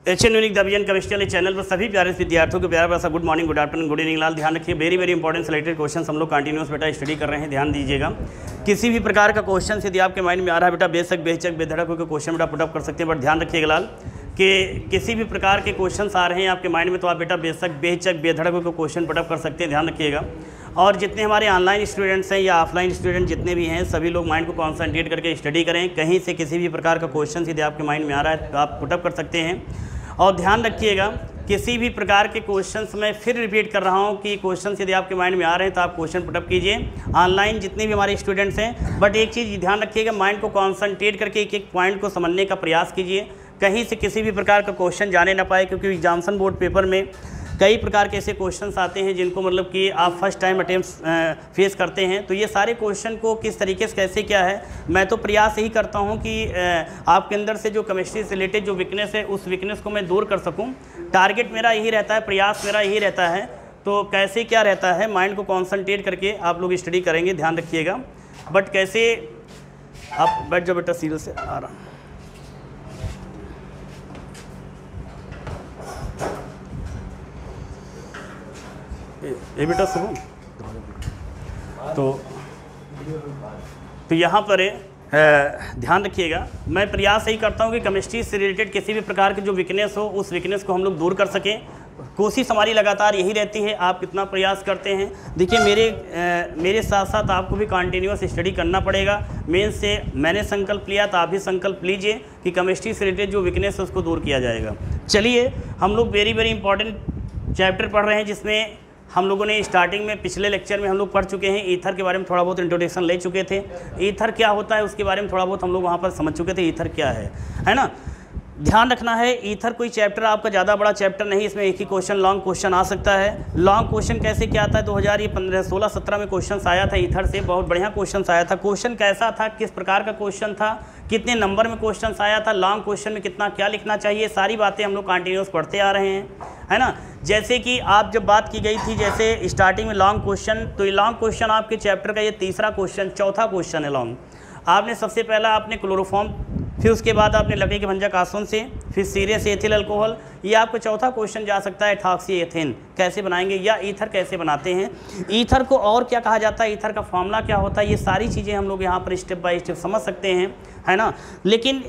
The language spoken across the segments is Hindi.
एच एन यूनिक दबियन केमिस्ट्री चैनल पर सभी प्यारे विद्यार्थियों को प्यारा सा good morning, good afternoon, good evening लाल। ध्यान रखिए, very very important selected question हम लोग कंटिन्यूस बेटा स्टडी कर रहे हैं, ध्यान दीजिएगा। किसी भी प्रकार का क्वेश्चन यदि आपके माइंड में आ रहा है बेटा, बेशक बेचक बेधड़क होकर क्वेश्चन बेटा पुटअप कर सकते हैं, बट ध्यान रखिएगा लाल कि किसी भी प्रकार के क्वेश्चन आ रहे हैं आपके माइंड में तो आप बेटा बेशक बेचक बेधड़क होकर क्वेश्चन पुटअप कर सकते हैं, ध्यान रखिएगा। और जितने हमारे ऑनलाइन स्टूडेंट्स हैं या ऑफलाइन स्टूडेंट जितने भी हैं, सभी लोग माइंड को कॉन्सेंट्रेट करके स्टडी करें। कहीं से किसी भी प्रकार का क्वेश्चन यदि आपके माइंड में आ रहा है तो आप पुटअप कर सकते हैं। और ध्यान रखिएगा, किसी भी प्रकार के क्वेश्चंस मैं फिर रिपीट कर रहा हूं कि क्वेश्चंस यदि आपके माइंड में आ रहे हैं तो आप क्वेश्चन पुटअप कीजिए, ऑनलाइन जितने भी हमारे स्टूडेंट्स हैं। बट एक चीज़ ध्यान रखिएगा, माइंड को कॉन्सेंट्रेट करके एक एक पॉइंट को समझने का प्रयास कीजिए, कहीं से किसी भी प्रकार का क्वेश्चन जाने ना पाए, क्योंकि एग्जामिनेशन बोर्ड पेपर में कई प्रकार के ऐसे क्वेश्चन्स आते हैं जिनको मतलब कि आप फर्स्ट टाइम अटेम्प्ट फेस करते हैं। तो ये सारे क्वेश्चन को किस तरीके से कैसे क्या है, मैं तो प्रयास यही करता हूं कि आपके अंदर से जो केमिस्ट्री से रिलेटेड जो वीकनेस है उस वीकनेस को मैं दूर कर सकूं। टारगेट मेरा यही रहता है, प्रयास मेरा यही रहता है। तो कैसे क्या रहता है, माइंड को कॉन्सनट्रेट करके आप लोग स्टडी करेंगे, ध्यान रखिएगा। बट कैसे आप बैठ जाओ बेटा, सीरियल से आ रहा हूँ। ये बेटा सुनो, तो यहाँ पर ध्यान रखिएगा, मैं प्रयास यही करता हूँ कि केमिस्ट्री से रिलेटेड किसी भी प्रकार की जो वीकनेस हो उस वीकनेस को हम लोग दूर कर सकें। कोशिश हमारी लगातार यही रहती है, आप कितना प्रयास करते हैं। देखिए मेरे साथ साथ आपको भी कंटिन्यूअस स्टडी करना पड़ेगा। मेंस से मैंने संकल्प लिया तो आप भी संकल्प लीजिए कि केमिस्ट्री से रिलेटेड जो वीकनेस है उसको दूर किया जाएगा। चलिए, हम लोग वेरी वेरी इंपॉर्टेंट चैप्टर पढ़ रहे हैं, जिसमें हम लोगों ने स्टार्टिंग में पिछले लेक्चर में हम लोग पढ़ चुके हैं। ईथर के बारे में थोड़ा बहुत इंट्रोडक्शन ले चुके थे। ईथर क्या होता है उसके बारे में थोड़ा बहुत हम लोग वहाँ पर समझ चुके थे, ईथर क्या है ना। ध्यान रखना है, ईथर कोई चैप्टर आपका ज़्यादा बड़ा चैप्टर नहीं, इसमें एक ही क्वेश्चन लॉन्ग क्वेश्चन आ सकता है। लॉन्ग क्वेश्चन कैसे क्या आता है, 2016-17 में क्वेश्चन आया था ईथर से, बहुत बढ़िया क्वेश्चन आया था। क्वेश्चन कैसा था, किस प्रकार का क्वेश्चन था, कितने नंबर में क्वेश्चन आया था, लॉन्ग क्वेश्चन में कितना क्या लिखना चाहिए, सारी बातें हम लोग कंटिन्यूस पढ़ते आ रहे हैं, है ना। जैसे कि आप जब बात की गई थी जैसे स्टार्टिंग में लॉन्ग क्वेश्चन, तो ये लॉन्ग क्वेश्चन आपके चैप्टर का ये तीसरा क्वेश्चन, चौथा क्वेश्चन है लॉन्ग। आपने सबसे पहला आपने क्लोरोफॉर्म, फिर उसके बाद आपने लकड़ी के भंजक आसवन से, फिर सीरियस एथिल अल्कोहल, ये आपका चौथा क्वेश्चन जा सकता है एथॉक्सी एथेन कैसे बनाएंगे, या ईथर कैसे बनाते हैं, ईथर को और क्या कहा जाता है, ईथर का फॉर्मूला क्या होता है, ये सारी चीज़ें हम लोग यहाँ पर स्टेप बाय स्टेप समझ सकते हैं, है ना। लेकिन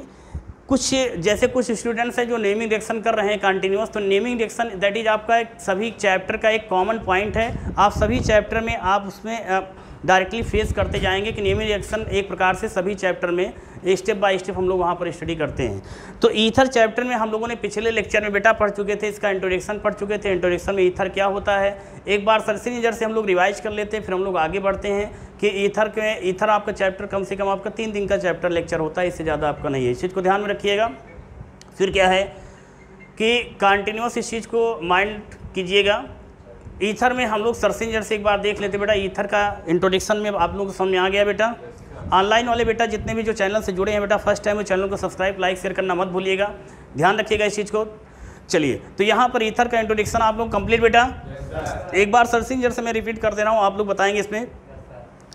कुछ जैसे कुछ स्टूडेंट्स हैं जो नेमिंग रिएक्शन कर रहे हैं कंटिन्यूअस, तो नेमिंग रिएक्शन दैट इज आपका एक सभी चैप्टर का एक कॉमन पॉइंट है। आप सभी चैप्टर में आप उसमें डायरेक्टली फेस करते जाएंगे कि नेमिंग रिएक्शन एक प्रकार से सभी चैप्टर में स्टेप बाय स्टेप हम लोग वहाँ पर स्टडी करते हैं। तो ईथर चैप्टर में हम लोगों ने पिछले लेक्चर में बेटा पढ़ चुके थे, इसका इंट्रोडक्शन पढ़ चुके थे। इंट्रोडक्शन में ईथर क्या होता है एक बार सरसरी नज़र से हम लोग रिवाइज कर लेते हैं, फिर हम लोग आगे बढ़ते हैं कि ईथर आपका चैप्टर कम से कम आपका 3 दिन का चैप्टर लेक्चर होता है, इससे ज़्यादा आपका नहीं है, इस चीज़ को ध्यान में रखिएगा। फिर क्या है कि कंटिन्यूस इस चीज़ को माइंड कीजिएगा। ईथर में हम लोग सरसरी नज़र से एक बार देख लेते बेटा, ईथर का इंट्रोडक्शन में आप लोगों को समझ में आ गया बेटा। ऑनलाइन वाले बेटा जितने भी जो चैनल से जुड़े हैं बेटा, फर्स्ट टाइम वो चैनल को सब्सक्राइब लाइक शेयर करना मत भूलिएगा, ध्यान रखिएगा इस चीज़ को। चलिए, तो यहाँ पर ईथर का इंट्रोडक्शन आप लोग कंप्लीट बेटा। एक बार सरसरी नज़र से मैं रिपीट कर दे रहा हूँ, आप लोग बताएंगे इसमें।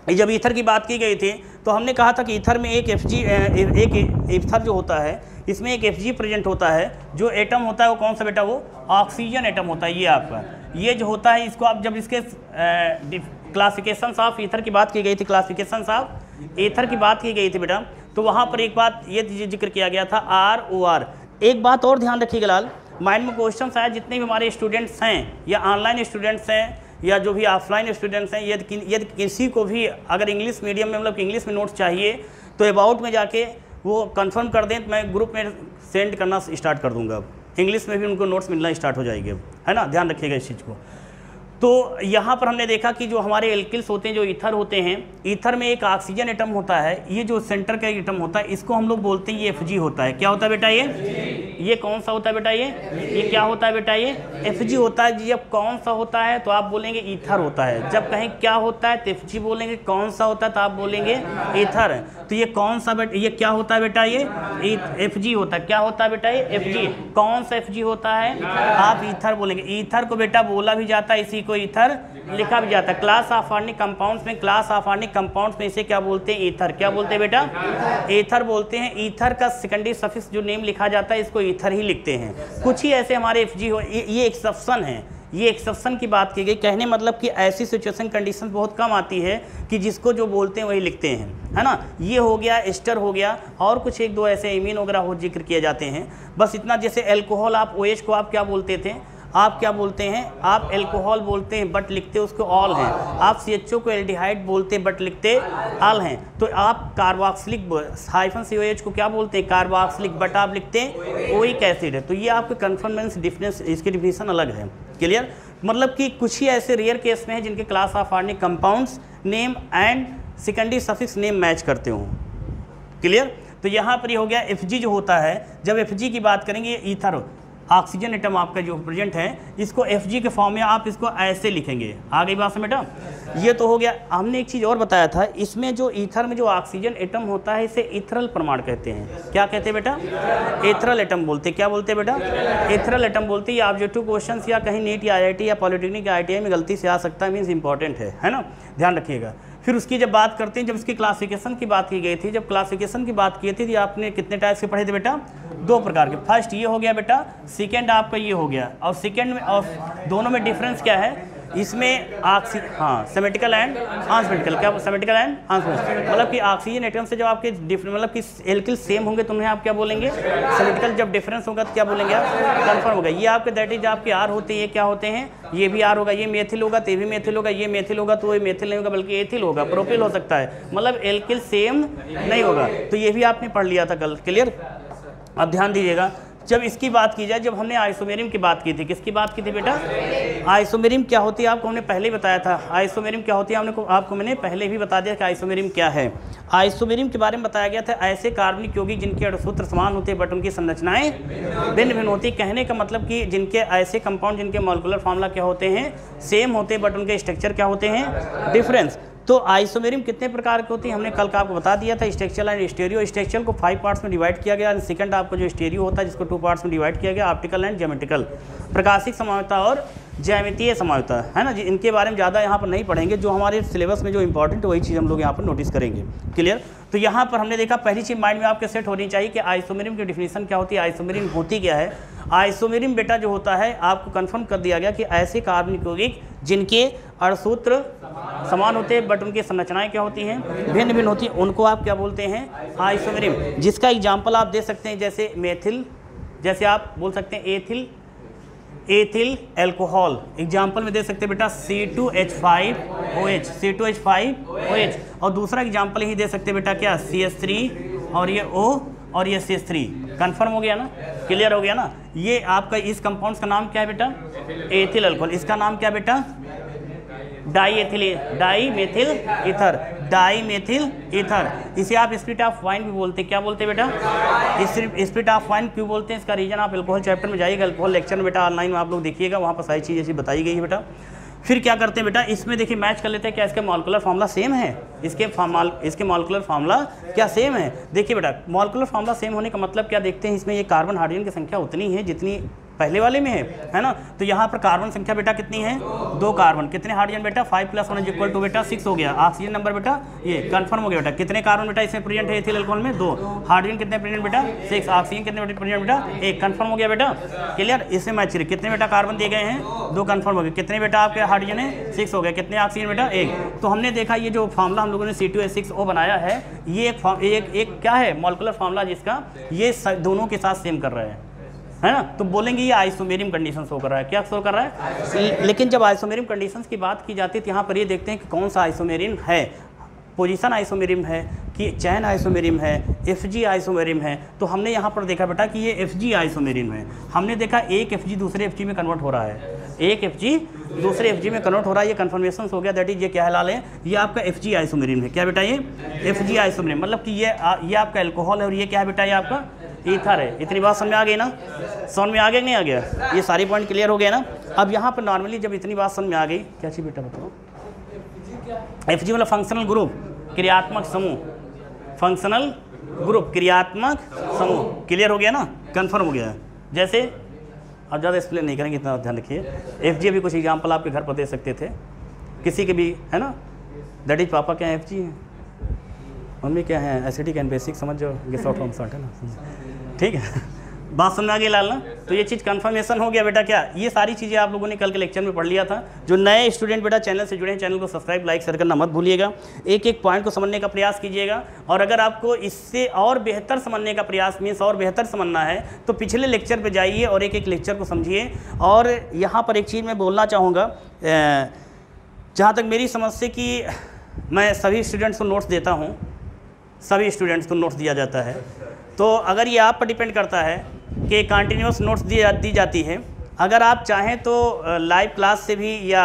जब ईथर की बात की गई थी तो हमने कहा था कि ईथर में एक ईथर जो होता है इसमें एक Fg प्रेजेंट होता है। जो एटम होता है वो कौन सा बेटा, वो ऑक्सीजन एटम होता है। ये आपका ये जो होता है, इसको आप जब इसके क्लासिफिकेशन ऑफ ईथर की बात की गई थी, क्लासिफिकेशन ऑफ ईथर की बात की गई थी बेटा, तो वहाँ पर एक बात ये जिक्र किया गया था ROR। एक बात और ध्यान रखिएगा लाल, माइंड में क्वेश्चन आया, जितने भी हमारे स्टूडेंट्स हैं या ऑनलाइन स्टूडेंट्स हैं या जो भी ऑफलाइन स्टूडेंट्स हैं, यदि किसी को भी अगर इंग्लिश मीडियम में मतलब इंग्लिश में नोट्स चाहिए तो अबाउट में जाके वो कंफर्म कर दें, तो मैं ग्रुप में सेंड करना स्टार्ट कर दूंगा। अब इंग्लिश में भी उनको नोट्स मिलना स्टार्ट हो जाएंगे, है ना, ध्यान रखिएगा इस चीज़ को। तो यहाँ पर हमने देखा कि जो हमारे एल्किल्स होते हैं, जो ईथर होते हैं, ईथर में एक ऑक्सीजन एटम होता है, ये जो सेंटर का एटम होता है इसको हम लोग बोलते हैं ये Fg होता है। क्या होता है बेटा, ये कौन सा होता है बेटा, ये क्या होता है बेटा, ये Fg होता है। जब कौन सा होता है तो आप बोलेंगे ईथर होता है, जब कहीं क्या होता है तो Fg बोलेंगे, कौन सा होता है तो आप बोलेंगे ईथर। तो ये कौन सा बेटा, ये क्या होता है बेटा, ये Fg होता है। क्या होता है बेटा, ये Fg। कौन सा Fg होता है, आप ईथर बोलेंगे। ईथर को बेटा बोला भी जाता है, इसी को ईथर लिखा भी जाता है। क्लास ऑफ ऑर्गेनिक कंपाउंड्स में, क्लास ऑफ ऑर्गेनिक कंपाउंड्स में इसे क्या बोलते हैं, ईथर। क्या बोलते हैं बेटा, ईथर बोलते हैं। ईथर का सेकेंडरी सफिक्स जो नेम लिखा जाता है इसको ईथर ही लिखते हैं। कुछ ही ऐसे हमारे Fg हो, ये एक्सेप्शन है, ये एक्सेप्शन की बात की गई। कहने मतलब कि ऐसी सिचुएशन कंडीशन बहुत कम आती है कि जिसको जो बोलते हैं वही लिखते हैं, है ना। ये हो गया, एस्टर हो गया, और कुछ एक दो ऐसे इमीन वगैरह हो जिक्र किए जाते हैं, बस इतना। जैसे एल्कोहल, आप OH को आप क्या बोलते थे, आप क्या बोलते हैं, आप एल्कोहल बोलते हैं बट लिखते उसको ऑल हैं। आप CHO को एल्डिहाइड बोलते हैं बट लिखते ऑल हैं। तो आप कार्बोक्सिलिक हाइफन COH को क्या बोलते हैं, कार्बोक्सिलिक, बट आप लिखते हैं ओइक एसिड है। तो ये आपके कन्फर्मेंस डिफरेंस, इसकी डिफिनेशन अलग है। क्लियर, मतलब कि कुछ ही ऐसे रेयर केस में है जिनके class of organic compounds name and secondary suffix name match करते हो। क्लियर, तो यहाँ पर ये हो गया Fg जो होता है। जब Fg की बात करेंगे, ईथर ऑक्सीजन एटम आपका जो प्रेजेंट है, इसको Fg के फॉर्म में आप इसको ऐसे लिखेंगे। आ गई बात बेटा, ये तो हो गया। हमने एक चीज़ और बताया था, इसमें जो ईथर में जो ऑक्सीजन एटम होता है इसे इथरल प्रमाण कहते हैं। क्या कहते हैं बेटा, एथरल एटम बोलते हैं। क्या बोलते हैं बेटा, एथरल एटम बोलते हैं। ये ऑब्जेक्टिव क्वेश्चन या कहीं नीट या IIT या पॉलिटेक्निक या ITI में गलती से आ सकता है, मीन्स इंपॉर्टेंट है ना, ध्यान रखिएगा। फिर उसकी जब बात करते हैं, जब इसकी क्लासिफिकेशन की बात की गई थी, जब क्लासिफिकेशन की बात की थी, आपने कितने टाइप्स के पढ़े थे बेटा, 2 प्रकार के। फर्स्ट ये हो गया बेटा, सेकेंड आपका ये हो गया। और सेकेंड में और दोनों में डिफरेंस क्या है, इसमें सेमेटिकल एंड अनसेमेटिकल। क्या सेमेटिकल एंड अनसेमेटिकल, मतलब कि ऑक्सीजन एटम से जब आपके मतलब कि एल्किल सेम होंगे तो उन्हें आप क्या बोलेंगे, सेमेटिकल। जब डिफरेंस होगा तो क्या बोलेंगे आप, कन्फर्म होगा। ये आपके दैट इज आपके R होते हैं, ये क्या होते हैं, ये भी R होगा। ये मेथिल होगा तो ये भी मेथिल होगा, ये मेथिल होगा तो ये मेथिल नहीं होगा बल्कि एथिल होगा, प्रोपिल हो सकता है, मतलब एल्किल सेम नहीं होगा। तो ये भी आपने पढ़ लिया था कल। क्लियर, अब ध्यान दीजिएगा, जब इसकी बात की जाए, जब हमने आइसोमेरिम की बात की थी, किसकी बात की थी बेटा, आइसोमेरिम क्या होती है आपको हमने पहले ही बताया था। आइसोमेरिम क्या होती है आपको मैंने पहले भी बता दिया कि आइसोमेरिम क्या है। आइसोमेरिम के बारे में बताया गया था, ऐसे कार्बनिक यौगिक जिनके अणुसूत्र समान होते हैं बट उनकी संरचनाएं भिन्न भिन्न होती है। कहने का मतलब कि जिनके ऐसे कंपाउंड जिनके मॉलिक्यूलर फार्मूला क्या होते हैं, सेम होते हैं बट उनके स्ट्रक्चर क्या होते हैं, डिफरेंस। तो आइसोमेरिम कितने प्रकार की होती है हमने कल का आपको बता दिया था, स्ट्रक्चरल एंड स्टेरियो। स्ट्रक्चरल को 5 पार्ट्स में डिवाइड किया गया। सेकंड आपको जो स्टेरियो होता है जिसको 2 पार्ट्स में डिवाइड किया गया, ऑप्टिकल एंड ज्योमेट्रिकल, प्रकाशिक समावता और ज्यामितीय समावता, है ना जी। इनके बारे में ज़्यादा यहाँ पर नहीं पढ़ेंगे, जो हमारे सिलेबस में जो इंपॉर्टेंट है वही चीज़ हम लोग यहाँ पर नोटिस करेंगे। क्लियर, तो यहाँ पर हमने देखा पहली चीज़ माइंड में आपके सेट होनी चाहिए कि आइसोमेरिम की डिफिनेशन क्या होती है, आइसोमेरिम होती क्या है। आइसोमेरिम बेटा जो होता है आपको कंफर्म कर दिया गया कि ऐसे कार्बनिक यौगिक जिनके अणुसूत्र समान होते हैं बट उनकी संरचनाएं क्या होती हैं, भिन्न भिन्न होती हैं, उनको आप क्या बोलते हैं, आइसोमेरिम। जिसका एग्जाम्पल आप दे सकते हैं जैसे मेथिल, जैसे आप बोल सकते हैं एथिल एल्कोहल। एग्जाम्पल में दे सकते हैं बेटा C2H5OH, C2H5OH। और दूसरा एग्जाम्पल ही दे सकते हैं बेटा क्या, CH3 और ये O और ये CH3। कंफर्म हो गया ना, क्लियर हो गया ना। ये आपका इस कंपाउंड्स का नाम क्या है बेटा, एथिल अल्कोहल। इसका नाम क्या बेटा, डाईमेथिल ईथर। इसे आप स्पिरिट ऑफ वाइन भी बोलते हैं। क्या बोलते हैं बेटा, स्पिरिट ऑफ वाइन क्यों बोलते हैं, इसका रीजन आप अल्कोहल चैप्टर में जाइएगा, अल्कोहल लेक्चर में बेटा ऑनलाइन में आप लोग देखिएगा, वहाँ पर सारी चीज़ ऐसी बताई गई है बेटा। फिर क्या करते हैं बेटा, इसमें देखिए मैच कर लेते हैं, क्या इसका मॉलिक्यूलर फार्मूला सेम है, इसके मॉलिक्यूलर फार्मूला क्या सेम है। देखिए बेटा मॉलिक्यूलर फार्मूला सेम होने का मतलब क्या देखते हैं, इसमें ये कार्बन हाइड्रोजन की संख्या उतनी है जितनी पहले वाले में है ना। तो यहाँ पर कार्बन संख्या बेटा कितनी है, 2 कार्बन। कितने हाइड्रोजन बेटा, 5 + 1 = बेटा 6 हो गया। ऑक्सीजन नंबर बेटा ये कंफर्म हो गया बेटा। कितने कार्बन बेटा इसमें प्रेजेंट है एथिल अल्कोहल में, 2। हाइड्रोजन कितने प्रेजेंट बेटा, 6। ऑक्सीजन कितने प्रेजेंट बेटा, 1। कंफर्म हो गया बेटा। क्लियर, इससे मैच करिए, कितने बेटा कार्बन दिए गए हैं, 2। कंफर्म हो गए। कितने बेटा आपके हाइड्रोजन है, 6 हो गया। कितने ऑक्सीजन बेटा, 1। तो हमने देखा ये जो फार्मूला हम लोगों ने C2H6O बनाया है, ये एक क्या है, मॉलिक्यूलर फार्मूला जिसका ये दोनों के साथ सेम कर रहा है ना। तो बोलेंगे ये आइसोमेरिम कंडीशन शो कर रहा है। क्या शो कर रहा है, लेकिन जब आइसोमेरिम कंडीशंस की बात की जाती है तो यहाँ पर ये देखते हैं कि कौन सा आइसोमेरिम है, पोजीशन आइसोमेरिम है कि चैन आइसोमेरिम है, Fg आइसोमेरिम है। तो हमने यहाँ पर देखा बेटा कि ये Fg आइसोमेरिम है। हमने देखा एक Fg दूसरे Fg में कन्वर्ट हो रहा है, एक Fg दूसरे Fg में कन्वर्ट हो रहा है, ये कन्फर्मेशन हो गया। दैट इज ये क्या है लाल है, ये आपका Fg आइसोमेरिम है। क्या बेटा, ये Fg आइसोमेरिम, मतलब कि ये आपका एल्कोहल है और ये क्या है बेटा, ये आपका ईथर है। इतनी बात समझ में आ गई ना, समझ में आ गया नहीं आ गया, ये सारी पॉइंट क्लियर हो गया ना। अब यहाँ पर नॉर्मली जब इतनी बात समझ में आ गई, क्या चीज़ बेटा बताओ, Fg मतलब फंक्शनल ग्रुप, क्रियात्मक समूह, फंक्शनल ग्रुप, क्रियात्मक समूह। क्लियर हो गया ना, कंफर्म हो गया। जैसे अब ज़्यादा एक्सप्लेन नहीं करेंगे, इतना ध्यान रखिए। FG भी कुछ एग्जाम्पल आपके घर पर दे सकते थे, किसी के भी, है ना। दैट इज पापा क्या FG हैं, मम्मी क्या है एसिडिक एंड बेसिक, समझ जाओ, गेस आउट फ्रॉम सॉल्ट, है ना। ठीक है, बात समझ आ गई लाल ना। तो ये चीज़ कंफर्मेशन हो गया बेटा। क्या ये सारी चीज़ें आप लोगों ने कल के लेक्चर में पढ़ लिया था। जो नए स्टूडेंट बेटा चैनल से जुड़े हैं, चैनल को सब्सक्राइब लाइक शेयर करना मत भूलिएगा। एक एक पॉइंट को समझने का प्रयास कीजिएगा। और अगर आपको इससे और बेहतर समझने का प्रयास, मीन्स और बेहतर समझना है, तो पिछले लेक्चर पर जाइए और एक एक लेक्चर को समझिए। और यहाँ पर एक चीज़ मैं बोलना चाहूँगा, जहाँ तक मेरी समझ से कि मैं सभी स्टूडेंट्स को नोट्स देता हूँ, सभी स्टूडेंट्स को नोट्स दिया जाता है। तो अगर ये आप पर डिपेंड करता है कि कंटिन्यूस नोट्स दी जाती है। अगर आप चाहें तो लाइव क्लास से भी या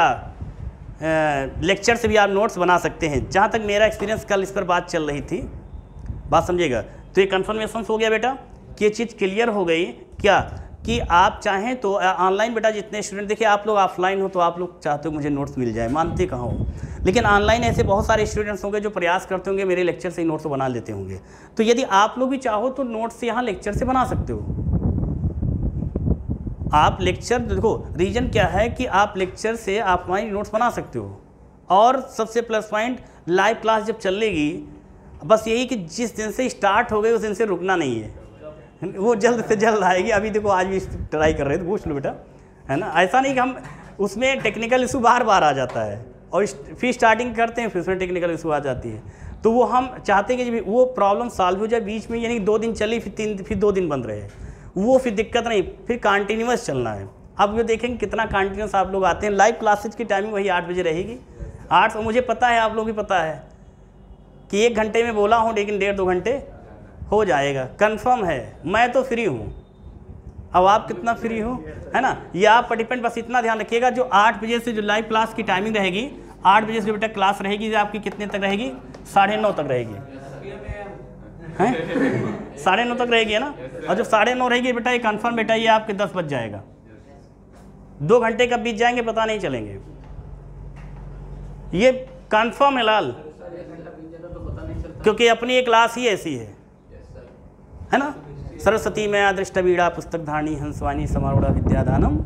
लेक्चर से भी आप नोट्स बना सकते हैं। जहाँ तक मेरा एक्सपीरियंस, कल इस पर बात चल रही थी, बात समझिएगा। तो ये कन्फर्मेशन हो गया बेटा कि ये चीज़ क्लियर हो गई क्या, कि आप चाहें तो ऑनलाइन बेटा जितने स्टूडेंट, देखिए आप लोग ऑफलाइन हो तो आप लोग चाहते हो मुझे नोट्स मिल जाए, मानते कहाँ हो, लेकिन ऑनलाइन ऐसे बहुत सारे स्टूडेंट्स होंगे जो प्रयास करते होंगे मेरे लेक्चर से ही नोट्स बना लेते होंगे। तो यदि आप लोग भी चाहो तो नोट्स यहाँ लेक्चर से बना सकते हो। आप लेक्चर देखो, रीजन क्या है कि आप लेक्चर से ऑफलाइन नोट्स बना सकते हो। और सबसे प्लस पॉइंट, लाइव क्लास जब चलेगी, बस यही कि जिस दिन से स्टार्ट हो गई उस दिन से रुकना नहीं है, वो जल्द से जल्द आएगी। अभी देखो आज भी ट्राई कर रहे थे, पूछ लो बेटा, है ना। ऐसा नहीं कि हम उसमें टेक्निकल इशू बार बार आ जाता है और फिर स्टार्टिंग करते हैं, फिर उसमें टेक्निकल इशू आ जाती है। तो वो हम चाहते हैं कि वो प्रॉब्लम सॉल्व हो जाए बीच में, यानी 2 दिन चली फिर 2 दिन बंद रहे, वो फिर दिक्कत नहीं, फिर कंटिन्यूस चलना है। अब ये देखेंगे कितना कंटिन्यूस आप लोग आते हैं। लाइव क्लासेज की टाइमिंग वही 8 बजे रहेगी। 8, मुझे पता है, आप लोग भी पता है कि 1 घंटे में बोला हूँ, लेकिन 1.5-2 घंटे हो जाएगा, कंफर्म है। मैं तो फ्री हूँ, अब आप कितना फ्री हो, है ना, ये आप पर डिपेंड। बस इतना ध्यान रखिएगा, जो 8 बजे से जो लाइव क्लास की टाइमिंग रहेगी, 8 बजे से बेटा क्लास रहेगी, आपकी कितने तक रहेगी, 9:30 तक रहेगी, हैं 9:30 तक रहेगी, है ना। और जब 9:30 रहेगी बेटा, ये कंफर्म बेटा, ये आपके 10 बज जाएगा। 2 घंटे कब बीत जाएंगे पता नहीं चलेंगे, ये कंफर्म है लाल, क्योंकि अपनी एक क्लास ही ऐसी है ना। सरस्वती में अदृष्ट बीड़ा पुस्तक धारणी हंसवानी समारूढ़ा विद्यादानम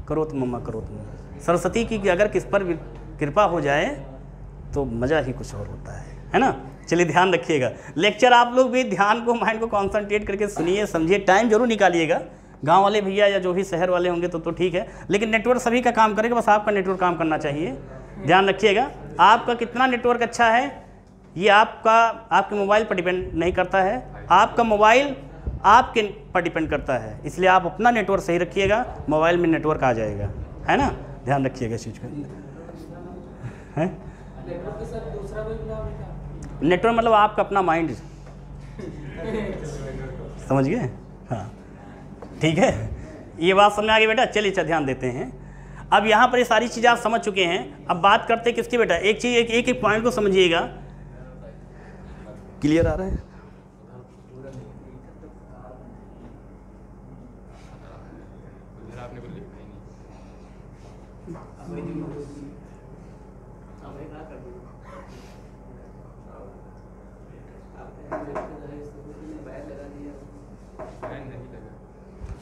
करोत मम्मा करोत मम्मा। सरस्वती की अगर किस पर कृपा हो जाए तो मज़ा ही कुछ और होता है ना। चलिए ध्यान रखिएगा, लेक्चर आप लोग भी ध्यान को, माइंड को कॉन्सेंट्रेट करके सुनिए, समझिए, टाइम जरूर निकालिएगा। गांव वाले भैया या जो भी शहर वाले होंगे तो ठीक है, लेकिन नेटवर्क सभी का काम करेगा, बस आपका नेटवर्क काम करना चाहिए। ध्यान रखिएगा, आपका कितना नेटवर्क अच्छा है ये आपके मोबाइल पर डिपेंड नहीं करता है, आपका मोबाइल आपके पर डिपेंड करता है। इसलिए आप अपना नेटवर्क सही रखिएगा, मोबाइल में नेटवर्क आ जाएगा, है ना। ध्यान रखिएगा इस चीज़ का, है। नेटवर्क मतलब आपका अपना माइंड, समझ गए, हाँ ठीक है। ये बात समझ आ गई बेटा। चलिए अच्छा ध्यान देते हैं। अब यहाँ पर ये सारी चीज़ें आप समझ चुके हैं। अब बात करते हैं किसकी बेटा, एक चीज़, एक पॉइंट को समझिएगा। क्लियर आ रहा है?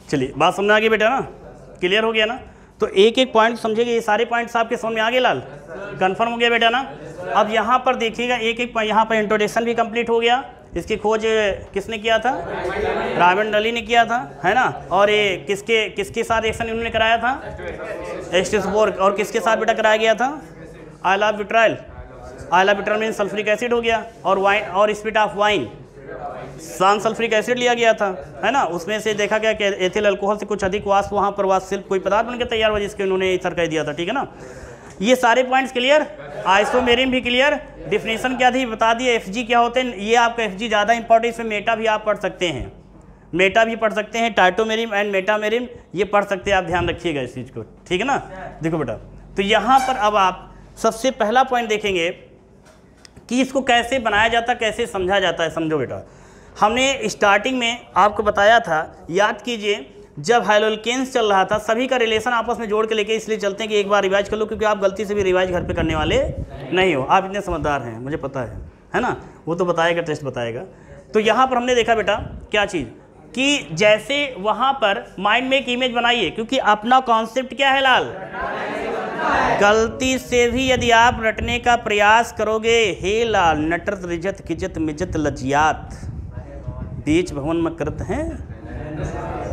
चलिए बात समझ आ गई बेटा ना, क्लियर हो गया ना। तो एक एक पॉइंट समझिएगा, ये सारे पॉइंट्स आपके समझ में आ गए लाल, कंफर्म हो गया बेटा ना। अब यहाँ पर देखिएगा, एक एक यहाँ पर इंट्रोडक्शन भी कंप्लीट हो गया। इसकी खोज किसने किया था, रायमंड रैली ने किया था, है ना। और ये किसके साथ रिएक्शन इन्होंने कराया था, एस्टिस बोर्ग। और किसके साथ बेटा कराया गया था, आइला विट्राइल। आइला विट्राइल में सल्फ्यूरिक एसिड हो गया, और वाइन और स्पिरिट ऑफ वाइन सान सल्फ्यूरिक एसिड लिया गया था, है ना। उसमें से देखा गया कि एथिल अल्कोहल से कुछ अधिक वाष्प वहाँ पर वाष्प कोई पदार्थ बनकर तैयार हुआ, जिसके उन्होंने ईथर कह दिया था, ठीक है ना। ये सारे पॉइंट्स क्लियर। आइसोमेरिन भी क्लियर, डिफिनेशन क्या थी बता दिए। एफजी क्या होते हैं, ये आपका एफजी ज़्यादा इंपॉर्टेंट, इसमें मेटा भी आप पढ़ सकते हैं, मेटा भी पढ़ सकते हैं, टाइटोमेरिन एंड मेटामेरिन ये पढ़ सकते हैं। आप ध्यान रखिएगा इस चीज़ को, ठीक है ना। देखो बेटा, तो यहाँ पर अब आप सबसे पहला पॉइंट देखेंगे कि इसको कैसे बनाया जाता, कैसे समझा जाता है। समझो बेटा, हमने स्टार्टिंग में आपको बताया था, याद कीजिए, जब हाइलोल्केन्स चल रहा था, सभी का रिलेशन आपस में जोड़ के लेके इसलिए चलते हैं कि एक बार रिवाइज कर लो, क्योंकि आप गलती से भी रिवाइज घर पे करने वाले नहीं हो, आप इतने समझदार हैं, मुझे पता है ना, वो तो बताएगा, टेस्ट बताएगा। तो यहाँ पर हमने देखा बेटा क्या चीज़ कि जैसे वहाँ पर माइंड में एक इमेज बनाइए, क्योंकि अपना कॉन्सेप्ट क्या है लाल, गलती से भी यदि आप रटने का प्रयास करोगे, हे लाल नटरत रिजत किजत मिजत लजियात बीच भवन में करत हैं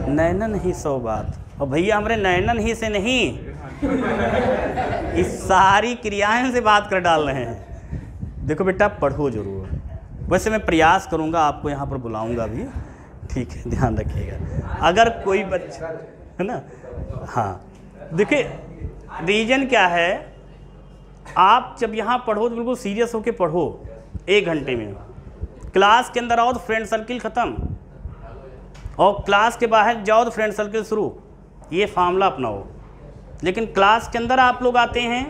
नैनन ही सौ बात। और भैया हमारे नैनन ही से नहीं, इस सारी क्रियाएं से बात कर डाल रहे हैं। देखो बेटा पढ़ो जरूर, वैसे मैं प्रयास करूंगा, आपको यहाँ पर बुलाऊंगा भी, ठीक है, ध्यान रखिएगा। अगर कोई बच्चा है ना, हाँ देखिए रीजन क्या है, आप जब यहाँ पढ़ो तो बिल्कुल सीरियस होके पढ़ो। 1 घंटे में क्लास के अंदर आओ तो फ्रेंड सर्किल ख़त्म, और क्लास के बाहर जाओ तो फ्रेंड सर्किल शुरू, ये फार्मूला अपनाओ। लेकिन क्लास के अंदर आप लोग आते हैं,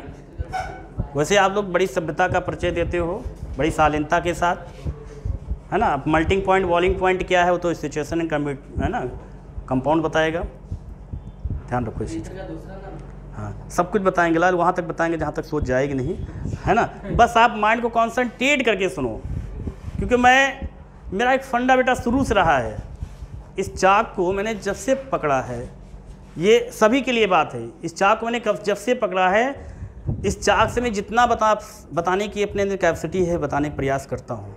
वैसे आप लोग बड़ी सभ्यता का परिचय देते हो, बड़ी शालीनता के साथ, है ना। अब मल्टिंग पॉइंट वॉलिंग पॉइंट क्या है वो तो सिचुएशन है ना, कंपाउंड बताएगा, ध्यान रखो इसी चीज़। हाँ सब कुछ बताएंगे लाल, वहाँ तक बताएंगे जहाँ तक सोच जाएगी नहीं, है ना। बस आप माइंड को कॉन्सेंट्रेट करके सुनो, क्योंकि मेरा एक फंडा बेटा शुरू से रहा है, इस चाक को मैंने जब से पकड़ा है, ये सभी के लिए बात है, इस चाक को मैंने जब से पकड़ा है, इस चाक से मैं जितना बताने की अपने अंदर कैपेसिटी है बताने का प्रयास करता हूँ,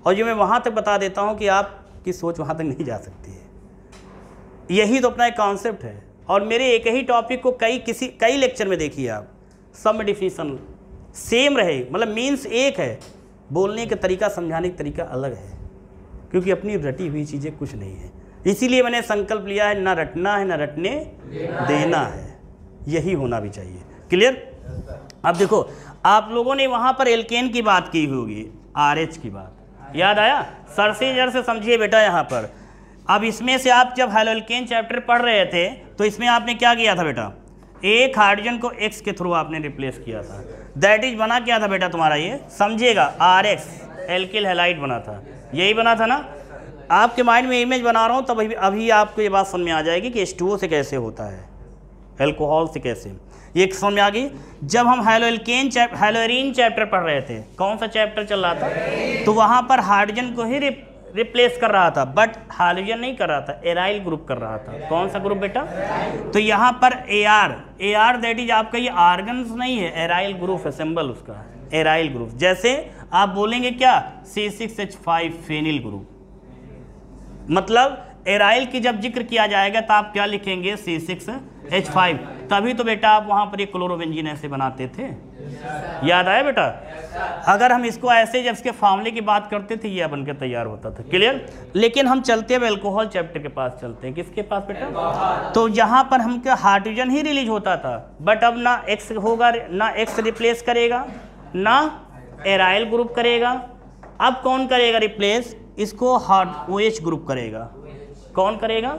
और ये मैं वहाँ तक बता देता हूँ कि आपकी सोच वहाँ तक नहीं जा सकती है। यही तो अपना एक कॉन्सेप्ट है। और मेरे एक ही टॉपिक को कई लेक्चर में देखिए आप, सब में डिफिनीशन सेम रहे, मतलब मीन्स एक है, बोलने का तरीका समझाने का तरीका अलग है, क्योंकि अपनी रटी हुई चीज़ें कुछ नहीं है। इसीलिए मैंने संकल्प लिया है, ना रटना है ना रटने देना है, यही होना भी चाहिए। क्लियर। अब देखो आप लोगों ने वहाँ पर एल्केन की बात की होगी, RH की बात याद आया, सर से जर से समझिए बेटा यहाँ पर। अब इसमें से आप जब हैलोएल्केन चैप्टर पढ़ रहे थे तो इसमें आपने क्या किया था बेटा, एक हाइड्रोजन को X के थ्रू आपने रिप्लेस किया था, दैट इज बना क्या था बेटा तुम्हारा, ये समझिएगा RH एल्किल हैलाइड बना था, यही बना था ना। आपके माइंड में इमेज बना रहा हूँ तब अभी आपको ये बात समझ में आ जाएगी कि H2O से कैसे होता है, एल्कोहल से कैसे, ये समझ में आ गई। जब हम हैलोएरीन चैप्टर पढ़ रहे थे, कौन सा चैप्टर चल रहा था, तो वहाँ पर हाइड्रोजन को ही रिप्लेस कर रहा था, बट हाइड्रोजन नहीं कर रहा था, एराइल ग्रुप कर रहा था। कौन सा ग्रुप बेटा, तो यहाँ पर AR दैट इज आपका ये आर्गन्स नहीं है, एराइल ग्रुप है, सिंबल उसका एराइल ग्रुप। जैसे आप बोलेंगे क्या, C6H5 फेनिल ग्रुप, मतलब एराइल की जब जिक्र किया जाएगा तो आप क्या लिखेंगे, C6H5, तभी तो बेटा आप वहाँ पर एक क्लोरोबेंजीन ऐसे बनाते थे, याद आया बेटा। अगर हम इसको ऐसे जब इसके फार्मूले की बात करते थे ये बनकर तैयार होता था। क्लियर। लेकिन हम चलते हैं अल्कोहल चैप्टर के पास चलते हैं, किसके पास बेटा, तो यहाँ पर हम क्या हाइड्रोजन ही रिलीज होता था, बट अब ना X होगा, ना X रिप्लेस करेगा ना एराइल ग्रुप करेगा, अब कौन करेगा रिप्लेस, इसको OH ग्रुप करेगा। कौन करेगा,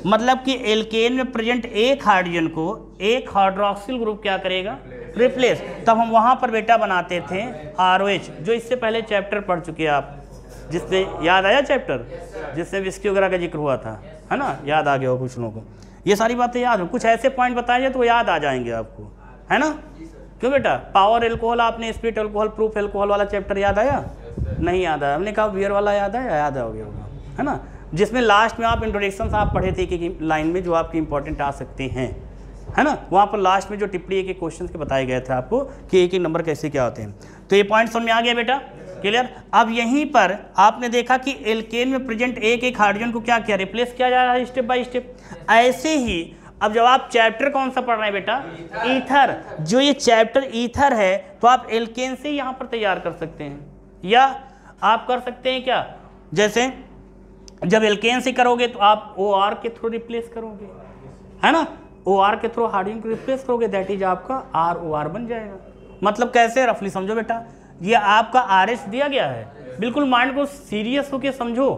मतलब कि एल्केन में प्रेजेंट एक हाइड्रोजन को एक हाइड्रोक्सिल ग्रुप क्या करेगा, रिप्लेस। तब हम वहाँ पर बेटा बनाते थे ROH, जो इससे पहले चैप्टर पढ़ चुके आप, जिसमें याद आया चैप्टर जिसमें विस्की वगैरह का जिक्र हुआ था, है ना, याद आ गया हो कुछ लोगों को, ये सारी बातें याद हो, कुछ ऐसे पॉइंट बताए जाए तो वो याद आ जाएंगे आपको, है ना। क्यों बेटा, पावर एल्कोहल आपने स्प्लिट एल्कोहल प्रूफ एल्कोहल वाला चैप्टर याद आया, नहीं याद आया, हमने कहा बियर वाला याद आया, याद आ गया होगा, है ना, जिसमें लास्ट में आप इंट्रोडक्शन आप पढ़े थे कि लाइन में जो आपकी इंपॉर्टेंट आ सकते हैं, है ना, वहाँ पर लास्ट में जो टिप्पणी एक क्वेश्चन के बताए गए थे आपको कि एक नंबर कैसे क्या होते हैं। तो ये पॉइंट समझ में आ गया बेटा, क्लियर। अब यहीं पर आपने देखा कि एल्केन में प्रेजेंट एक हाइड्रोजन को क्या किया, रिप्लेस किया जा रहा है स्टेप बाय स्टेप। ऐसे ही अब जब आप चैप्टर कौन सा पढ़ रहे हैं बेटा, ईथर, जो ये चैप्टर ईथर है तो आप एल्केन से यहाँ पर तैयार कर सकते हैं, या आप कर सकते हैं क्या, जैसे जब एल्केन से करोगे तो आप OR के थ्रू रिप्लेस करोगे, है ना, OR के थ्रू हाइड्रोजन को रिप्लेस करोगे, दैट इज आपका ROR बन जाएगा। मतलब कैसे, रफली समझो बेटा, ये आपका RH दिया गया है, बिल्कुल माइंड को सीरियस होकर समझो।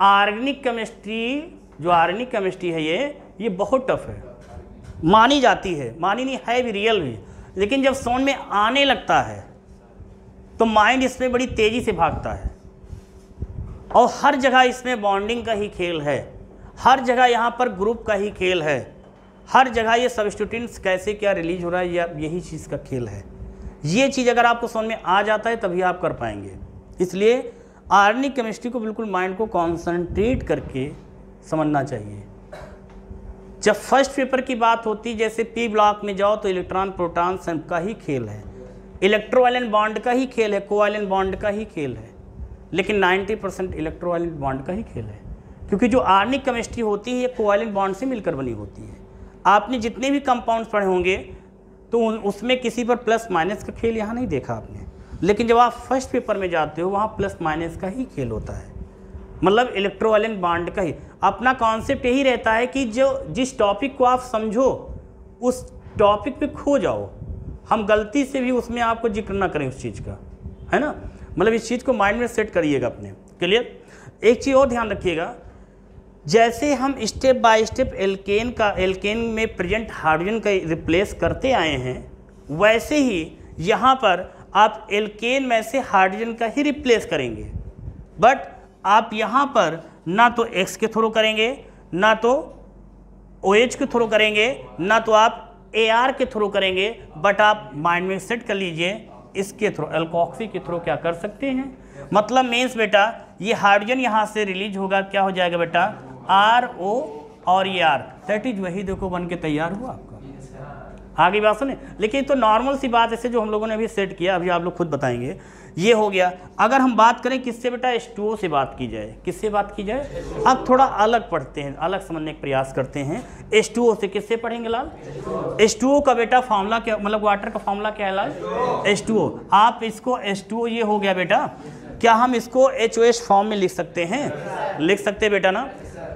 ऑर्गेनिक केमिस्ट्री, जो ऑर्गेनिक केमिस्ट्री है ये बहुत टफ है, मानी जाती है, मानी नहीं है भी, रियल भी, लेकिन जब समझ में आने लगता है तो माइंड इसमें बड़ी तेजी से भागता है, और हर जगह इसमें बॉन्डिंग का ही खेल है, हर जगह यहाँ पर ग्रुप का ही खेल है, हर जगह ये सब्स्टिट्यूटेंट्स कैसे क्या रिलीज हो रहा है, यही चीज़ का खेल है। ये चीज़ अगर आपको समझ में आ जाता है तभी आप कर पाएंगे। इसलिए ऑर्गेनिक केमिस्ट्री को बिल्कुल माइंड को कॉन्सेंट्रेट करके समझना चाहिए। जब फर्स्ट पेपर की बात होती, जैसे पी ब्लॉक में जाओ तो इलेक्ट्रॉन प्रोटॉन का ही खेल है, इलेक्ट्रोवैलेंट बॉन्ड का ही खेल है, कोवैलेंट बॉन्ड का ही खेल है, लेकिन 90% इलेक्ट्रोवैलेंट बॉन्ड का ही खेल है, क्योंकि जो ऑर्गेनिक केमिस्ट्री होती है ये कोवैलेंट बॉन्ड से मिलकर बनी होती है। आपने जितने भी कंपाउंड्स पढ़े होंगे तो उसमें किसी पर प्लस माइनस का खेल यहाँ नहीं देखा आपने, लेकिन जब आप फर्स्ट पेपर में जाते हो वहाँ प्लस माइनस का ही खेल होता है, मतलब इलेक्ट्रोवैलेंट बॉन्ड का ही। अपना कॉन्सेप्ट यही रहता है कि जो जिस टॉपिक को आप समझो उस टॉपिक पे खो जाओ, हम गलती से भी उसमें आपको जिक्र ना करें उस चीज़ का, है ना। मतलब इस चीज़ को माइंड में सेट करिएगा अपने। क्लियर। एक चीज़ और ध्यान रखिएगा, जैसे हम स्टेप बाय स्टेप एल्केन में प्रेजेंट हाइड्रोजन का रिप्लेस करते आए हैं, वैसे ही यहाँ पर आप एल्केन में से हाइड्रोजन का ही रिप्लेस करेंगे, बट आप यहाँ पर ना तो X के थ्रू करेंगे, ना तो OH के थ्रू करेंगे, ना तो आप AR के थ्रू करेंगे, बट आप माइंड में सेट कर लीजिए इसके थ्रू, एल्कोक्सी के थ्रू क्या कर सकते हैं। मतलब मीन्स बेटा ये हाइड्रोजन यहाँ से रिलीज होगा, क्या हो जाएगा बेटा RO और ये R, दैट इज वही देखो बन के तैयार हुआ आपका। आगे बात सुने, लेकिन तो नॉर्मल सी बात ऐसे जो हम लोगों ने अभी सेट किया, अभी आप लोग खुद बताएंगे। ये हो गया। अगर हम बात करें किससे बेटा, H2O से बात की जाए, किससे बात की जाए, अब थोड़ा अलग पढ़ते हैं, अलग समझने का प्रयास करते हैं। H2O से किससे पढ़ेंगे लाल, H2O का बेटा फॉर्मूला क्या, मतलब वाटर का फॉर्मूला क्या है लाल, H2O। आप इसको H2O ये हो गया बेटा, क्या हम इसको HOH फॉर्म में लिख सकते हैं, लिख सकते हैं बेटा ना।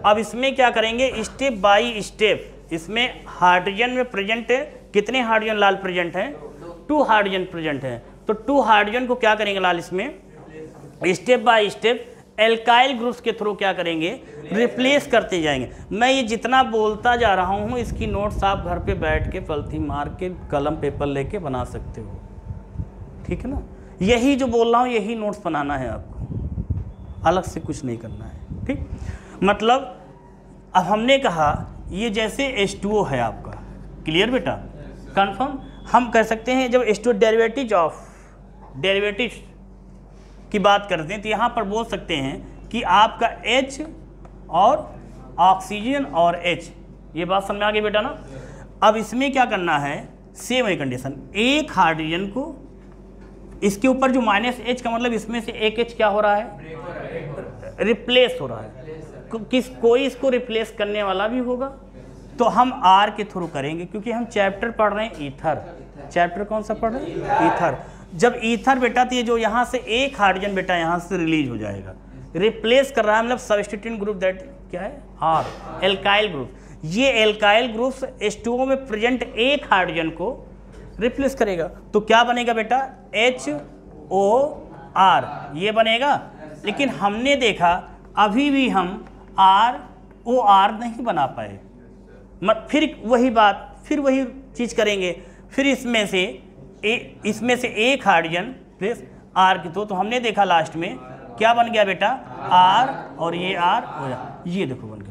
अब इसमें क्या करेंगे, स्टेप बाई स्टेप, इसमें हाइड्रोजन में प्रेजेंट है, कितने हाइड्रोजन लाल प्रेजेंट हैं, 2 हाइड्रोजन प्रेजेंट हैं, तो 2 हाइड्रोजन को क्या करेंगे लाल, इसमें step by step alkyl groups के थ्रू क्या करेंगे, रिप्लेस करते जाएंगे। मैं ये जितना बोलता जा रहा हूँ इसकी नोट्स आप घर पे बैठ के पलथी मार के कलम पेपर लेके बना सकते हो, ठीक है ना। यही जो बोल रहा हूँ यही नोट्स बनाना है आपको, अलग से कुछ नहीं करना है, ठीक। मतलब अब हमने कहा ये जैसे H2O है आपका, क्लियर बेटा, कंफर्म। हम कर सकते हैं जब H2O डेरिवेटिव की बात करते हैं तो यहाँ पर बोल सकते हैं कि आपका H और ऑक्सीजन और H, ये बात समझ में आ गई बेटा ना। अब इसमें क्या करना है, सेम है कंडीशन, एक हाइड्रोजन को इसके ऊपर जो -H का मतलब इसमें से एक H क्या हो रहा है, रिप्लेस हो रहा है, कोई इसको रिप्लेस करने वाला भी होगा, तो हम R के थ्रू करेंगे, क्योंकि हम चैप्टर पढ़ रहे हैं ईथर। चैप्टर कौन सा पढ़ रहे हैं, ईथर। जब ईथर बेटा तो ये जो यहाँ से एक हाइड्रोजन बेटा यहाँ से रिलीज हो जाएगा, रिप्लेस कर रहा है, मतलब सब्स्टिट्यूएंट ग्रुप दैट क्या है, R, एल्काइल ग्रुप। ये एल्काइल ग्रुप्स H2O में प्रेजेंट एक हाइड्रोजन को रिप्लेस करेगा, तो क्या बनेगा बेटा, HOR, ये बनेगा। लेकिन हमने देखा अभी भी हम ROR नहीं बना पाए, फिर वही बात, फिर वही चीज़ करेंगे, फिर इसमें से एक हाइड्रोजन प्लस R की, तो हमने देखा लास्ट में क्या बन गया बेटा, R और ये R हो जाए, ये देखो बन गया।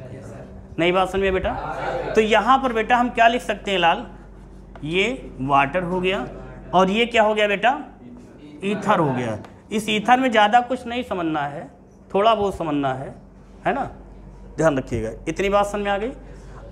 नई बात समझ में बेटा। तो यहाँ पर बेटा हम क्या लिख सकते हैं लाल, ये वाटर हो गया और ये क्या हो गया बेटा, ईथर हो गया। इस ईथर में ज़्यादा कुछ नहीं समझना है, थोड़ा बहुत समझना है ना, ध्यान रखिएगा। इतनी बात समझ में आ गई।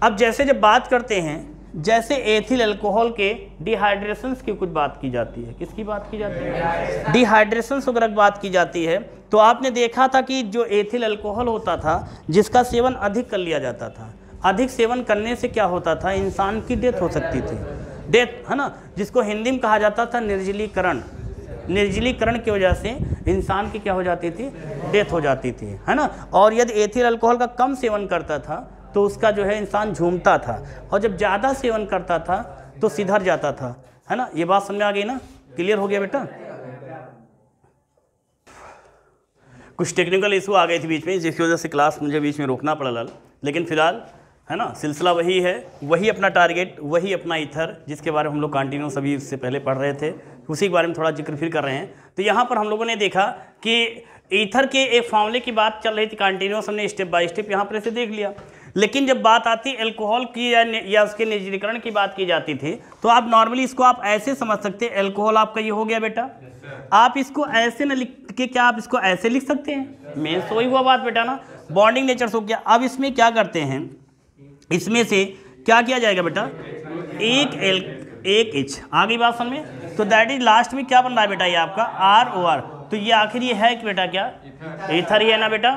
अब जैसे जब बात करते हैं, जैसे एथिल अल्कोहल के डिहाइड्रेशंस की कुछ बात की जाती है, किसकी बात की जाती है, डिहाइड्रेशंस वगैरह की बात की जाती है, तो आपने देखा था कि जो एथिल अल्कोहल होता था जिसका सेवन अधिक कर लिया जाता था, अधिक सेवन करने से क्या होता था, इंसान की डेथ हो सकती थी, डेथ, है ना, जिसको हिंदी में कहा जाता था निर्जलीकरण। निर्जलीकरण की वजह से इंसान की क्या हो जाती थी, डेथ हो जाती थी, है ना। और यदि एथिल अल्कोहल का कम सेवन करता था तो उसका जो है इंसान झूमता था, और जब ज़्यादा सेवन करता था तो सिधर जाता था, है ना। ये बात समझ में आ गई ना, क्लियर हो गया बेटा। कुछ टेक्निकल इशू आ गए थे बीच में, जिसकी वजह से क्लास मुझे बीच में रोकना पड़ा लाल, लेकिन फिलहाल है ना सिलसिला वही है, वही अपना टारगेट, वही अपना ईथर, जिसके बारे में हम लोग कंटिन्यूस अभी इससे पहले पढ़ रहे थे, उसी के बारे में थोड़ा जिक्र फिर कर रहे हैं। तो यहाँ पर हम लोगों ने देखा कि ईथर के एक फॉर्मूले की बात चल रही थी कंटिन्यूस, हमने स्टेप बाय स्टेप यहाँ पर ऐसे देख लिया। लेकिन जब बात आती अल्कोहल की या उसके निर्जलीकरण की बात की जाती थी, तो आप नॉर्मली इसको आप ऐसे समझ सकते हैं, अल्कोहल आपका ये हो गया बेटा, आप इसको ऐसे न लिख के क्या आप इसको ऐसे लिख सकते हैं? मेन तो वही हुआ बात बेटा ना, बॉन्डिंग नेचर हो गया। अब इसमें क्या करते हैं, इसमें से क्या किया जाएगा बेटा, एक H आ गई बात समझ में। तो दैट इज लास्ट में क्या बन रहा है बेटा, ये आपका ROR। तो ये आखिर ये है कि बेटा क्या, ईथर ही है ना बेटा,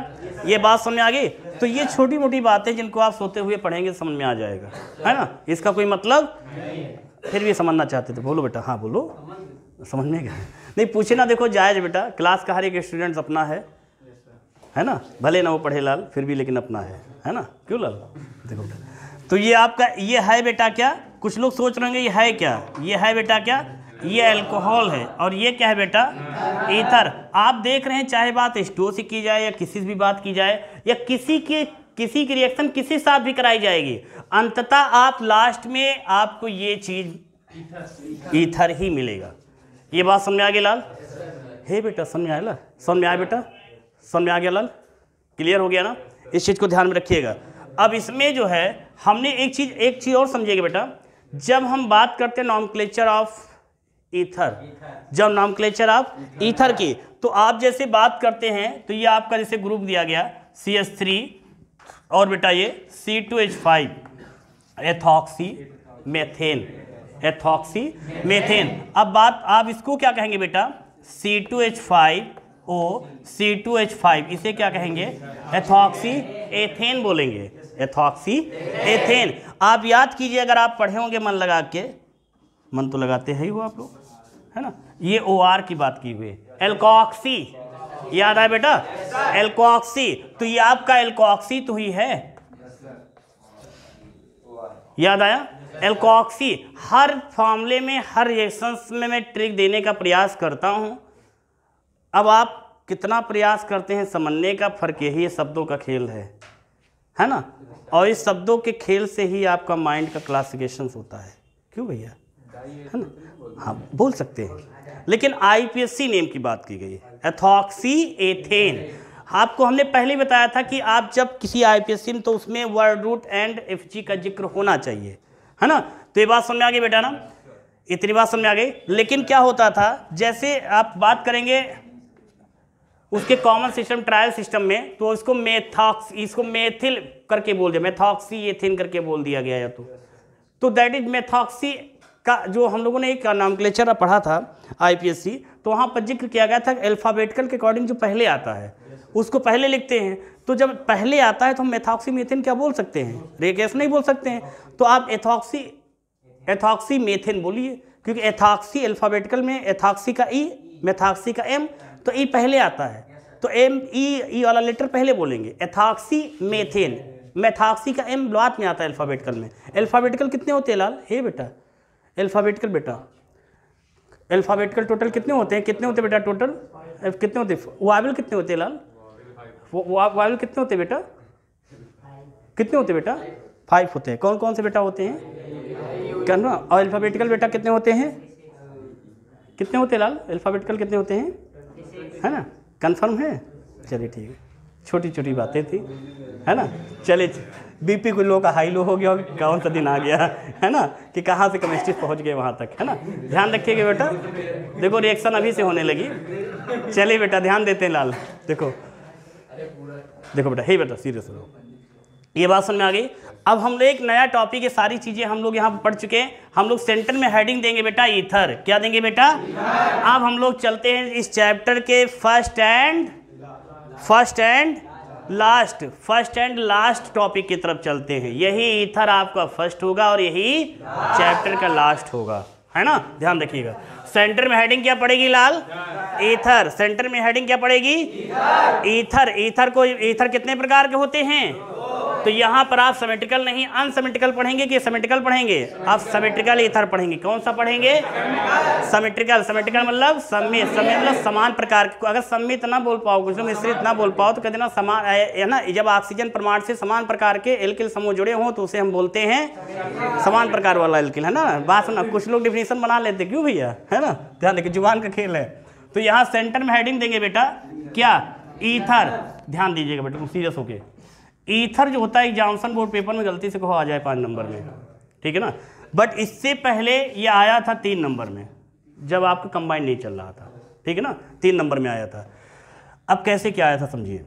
ये बात समझ में आ गई। तो ये छोटी मोटी बातें जिनको आप सोते हुए पढ़ेंगे समझ में आ जाएगा, है ना, इसका कोई मतलब फिर भी समझना चाहते थे, बोलो बेटा, हाँ बोलो, समझ में गया नहीं पूछे ना, देखो जायज बेटा, क्लास का हर एक स्टूडेंट्स अपना है ना, भले ना वो पढ़े लाल फिर भी लेकिन अपना है ना, क्यों लाल, देखो बेटा। तो ये आपका ये है बेटा क्या, कुछ लोग सोच रहे होंगे ये है क्या, ये है बेटा क्या, ये अल्कोहल है, और ये क्या है बेटा, ईथर। आप देख रहे हैं चाहे बात H2O से की जाए या किसी भी बात की जाए या किसी की रिएक्शन किसी साथ भी कराई जाएगी, अंततः आप लास्ट में आपको ये चीज ईथर ही मिलेगा। ये बात समझ में आ गई लाल, हे बेटा समझ में आया लाल, समझ में आया बेटा, समझ में आ गया लाल, क्लियर हो गया ना, इस चीज को ध्यान में रखिएगा। अब इसमें जो है हमने एक चीज और समझिएगा बेटा, जब हम बात करते हैं नॉमेनक्लेचर ऑफ ईथर, जब नॉमेनक्लेचर ऑफ ईथर की, तो आप जैसे बात करते हैं तो ये आपका जैसे ग्रुप दिया गया CH3 और बेटा ये C2H5 ethoxy methane, ethoxy methane. अब बात आप इसको क्या कहेंगे बेटा, C2H5O C2H5, इसे क्या कहेंगे, एथॉक्सी एथेन बोलेंगे, एथॉक्सी एथेन। आप याद कीजिए, अगर आप पढ़े होंगे मन लगा के, मन तो लगाते हैं ही वो आप लोग, है ना, ये OR की बात की हुई, एल्कोक्सी, याद आया बेटा, एल्कोक्सी। तो ये आपका एल्कोक्सी तो ही है, याद आया, एल्कोक्सी। हर फॉर्मूले में हर रिएक्शंस में मैं ट्रिक देने का प्रयास करता हूं। अब आप कितना प्रयास करते हैं समझने का, फर्क यही है, शब्दों का खेल है ना, और इस शब्दों के खेल से ही आपका माइंड का क्लासिफिकेशन होता है, क्यों भैया, है ना, हाँ बोल सकते हैं। लेकिन IPSC नेम की बात की गई, एथॉक्सी एथेन। आपको हमने पहले बताया था कि आप जब किसी IPSC में, तो उसमें वर्ड रूट एंड FG का जिक्र होना चाहिए, है ना। तो ये बात समझ में आ गई बेटा ना, इतनी बात समझ में आ गई। लेकिन क्या होता था, जैसे आप बात करेंगे उसके कॉमन सिस्टम ट्रायल सिस्टम में, तो इसको इसको मेथिल करके बोल दिया, मेथॉक्सी एथेन करके बोल दिया गया, या तो दैट इज मेथॉक्सी का जो हम लोगों ने एक नॉमेनक्लेचर पढ़ा था IPSC, तो वहाँ पर जिक्र किया गया था अल्फ़ाबेटिकल के अकॉर्डिंग जो पहले आता है उसको पहले लिखते हैं। तो जब पहले आता है तो हम मेथॉक्सी मेथेन क्या बोल सकते हैं, रेगेस नहीं बोल सकते हैं, तो आप एथॉक्सी मेथेन बोलिए, क्योंकि एथॉक्सी अल्फ़ाबेटिकल में एथॉक्सी का E, मेथॉक्सी का M, तो E पहले आता है, तो E वाला लेटर पहले बोलेंगे, एथॉक्सी मेथेन। मेथॉक्सी का M बाद में आता है अल्फ़ाबेटिकल में। अल्फ़ाबेटिकल कितने होते हैं लाल, हे बेटा, अल्फ़ाबेटिकल बेटा, अल्फ़ाबेटिकल टोटल कितने होते हैं, कितने होते हैं बेटा टोटल, कितने होते हैं, वावेल कितने होते हैं लाल, वावेल कितने होते हैं बेटा, कितने होते हैं बेटा, 5 होते हैं। कौन कौन से बेटा होते हैं, क्या ना, और अल्फ़ाबेटिकल बेटा कितने होते हैं, कितने होते हैं लाल, अल्फ़ाबेटिकल कितने होते हैं, है ना, कंफर्म है, चलिए ठीक है, छोटी छोटी बातें थी, है ना। चलिए BP कुछ लोगों का हाई लो हो गया, कौन सा दिन आ गया, है ना, कि कहाँ से केमिस्ट्री पहुँच गए वहाँ तक, है ना। ध्यान रखिएगा बेटा, देखो रिएक्शन अभी से होने लगी। चलिए बेटा ध्यान देते हैं लाल, देखो बेटा, हे बेटा सीरियस हो, ये बात समझ में आ गई। अब हम लोग एक नया टॉपिक, ये सारी चीज़ें हम लोग यहाँ पर पढ़ चुके हैं। हम लोग सेंटर में हेडिंग देंगे बेटा ईथर, क्या देंगे बेटा, अब हम लोग चलते हैं इस चैप्टर के फर्स्ट एंड लास्ट टॉपिक की तरफ चलते हैं। यही ईथर आपका फर्स्ट होगा और यही चैप्टर का लास्ट होगा, है ना, ध्यान रखिएगा। सेंटर में हेडिंग क्या पड़ेगी लाल, ईथर, सेंटर में हेडिंग क्या पड़ेगी, ईथर कितने प्रकार के होते हैं, तो यहाँ पर आप सिमेट्रिकल नहीं अनसिमेट्रिकल पढ़ेंगे कि सिमेट्रिकल पढ़ेंगे, आप सिमेट्रिकल ईथर पढ़ेंगे। कौन सा पढ़ेंगे, सिमेट्रिकल मतलब सम्मित मतलब समान प्रकार के। अगर सम्मित ना बोल पाओ, कुछ मिश्रित ना बोल पाओ, तो कहते ना समान है ना, जब ऑक्सीजन परमाणु से समान प्रकार के एल्किल समूह जुड़े हों तो उसे हम बोलते हैं समान प्रकार वाला एल्किल, है ना। बात सुना, कुछ लोग डिफिनेशन बना लेते, क्यों भैया, है ना, ध्यान देखिए, जुबान का खेल है। तो यहाँ सेंटर में हेडिंग देंगे बेटा क्या, ईथर, ध्यान दीजिएगा बेटा सीरियस होके। ईथर जो होता है एग्जामिनेशन बोर्ड पेपर में गलती से कहो आ जाए 5 नंबर में, ठीक है ना, बट इससे पहले ये आया था 3 नंबर में, जब आपका कंबाइंड नहीं चल रहा था, ठीक है ना, 3 नंबर में आया था। अब कैसे क्या आया था समझिए,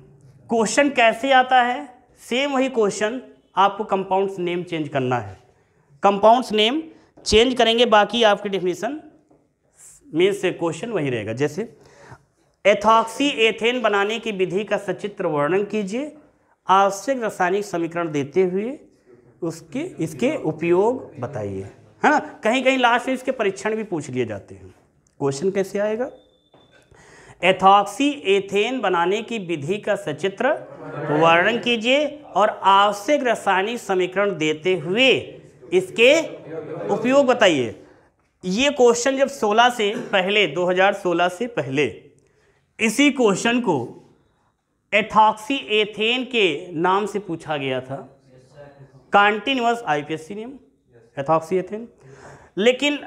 क्वेश्चन कैसे आता है, सेम वही क्वेश्चन, आपको कंपाउंड्स नेम चेंज करना है, कंपाउंड्स नेम चेंज करेंगे, बाकी आपकी डेफिनेशन मीन्स से क्वेश्चन वही रहेगा। जैसे एथॉक्सी एथेन बनाने की विधि का सचित्र वर्णन कीजिए, आवश्यक रासायनिक समीकरण देते हुए इसके उपयोग बताइए, है ना। कहीं कहीं लास्ट में इसके परीक्षण भी पूछ लिए जाते हैं। क्वेश्चन कैसे आएगा, एथॉक्सी एथेन बनाने की विधि का सचित्र वर्णन कीजिए और आवश्यक रासायनिक समीकरण देते हुए इसके उपयोग बताइए। ये क्वेश्चन जब 16 से पहले 2016 से पहले इसी क्वेश्चन को एथॉक्सी एथेन के नाम से पूछा गया था, कंटीन्यूअस आईपीएससी नियम एथॉक्सी एथेन। लेकिन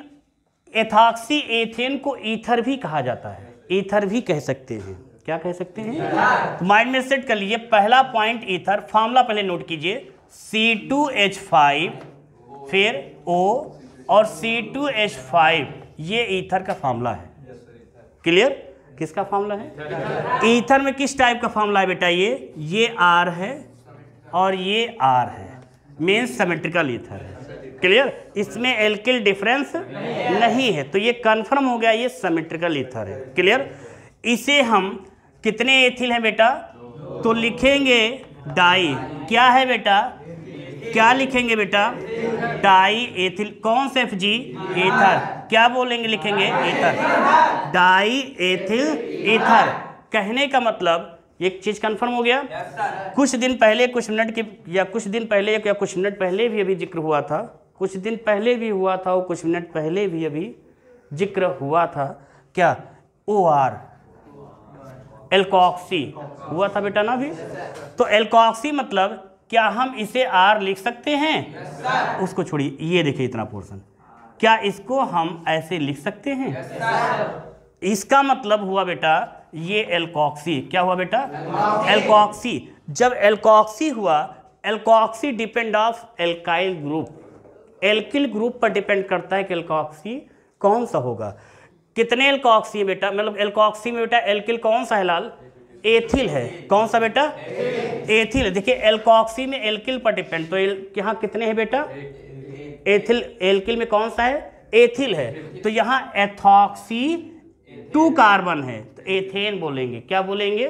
एथॉक्सी एथेन को ईथर भी कहा जाता है, ईथर भी कह सकते हैं। क्या कह सकते हैं, तो माइंड में सेट कर लीजिए। पहला पॉइंट ईथर, फॉर्मूला पहले नोट कीजिए, C2H5 फिर O और C2H5, ये ईथर का फॉर्मूला है। क्लियर, किसका फॉर्मूला है, ईथर में किस टाइप का फॉर्मूला है बेटा, ये R है और ये R है, मीन्स सिमेट्रिकल ईथर है। क्लियर, इसमें एल्किल डिफरेंस नहीं है, तो ये कंफर्म हो गया, ये सिमेट्रिकल ईथर है। क्लियर, इसे हम कितने एथिल हैं बेटा, तो लिखेंगे डाई, क्या है बेटा, क्या लिखेंगे बेटा, डाई एथिल, कौन सा FG, ईथर, क्या बोलेंगे, लिखेंगे ईथर, डाई एथिल ईथर। कहने का मतलब एक चीज कंफर्म हो गया। कुछ दिन पहले, कुछ मिनट की या कुछ दिन पहले या कुछ मिनट पहले भी अभी जिक्र हुआ था, कुछ दिन पहले भी हुआ था और कुछ मिनट पहले भी अभी जिक्र हुआ था, क्या, OR एल्कोक्सी हुआ था बेटा ना भी। तो एल्कोक्सी मतलब क्या हम इसे R लिख सकते हैं, उसको छोड़िए, ये देखिए इतना पोर्शन, क्या इसको हम ऐसे लिख सकते हैं, इसका मतलब हुआ बेटा ये एल्कोक्सी, क्या हुआ बेटा, एल्कोक्सी। जब एल्कोक्सी हुआ, alkoxy depend of alkyl group, alkyl group पर डिपेंड करता है कि एल्कोक्सी कौन सा होगा। कितने एल्कोक्सी बेटा, मतलब एल्कोक्सी में बेटा एल्किल कौन सा है लाल, एथिल है, कौन सा बेटा, एथिल है। देखिए एल्कोक्सी में एल्किल पर डिपेंड, तो यहाँ कितने हैं बेटा, एथिल, एल्किल में कौन सा है, एथिल है, तो यहाँ एथॉक्सी 2 कार्बन है, तो एथेन बोलेंगे, क्या बोलेंगे,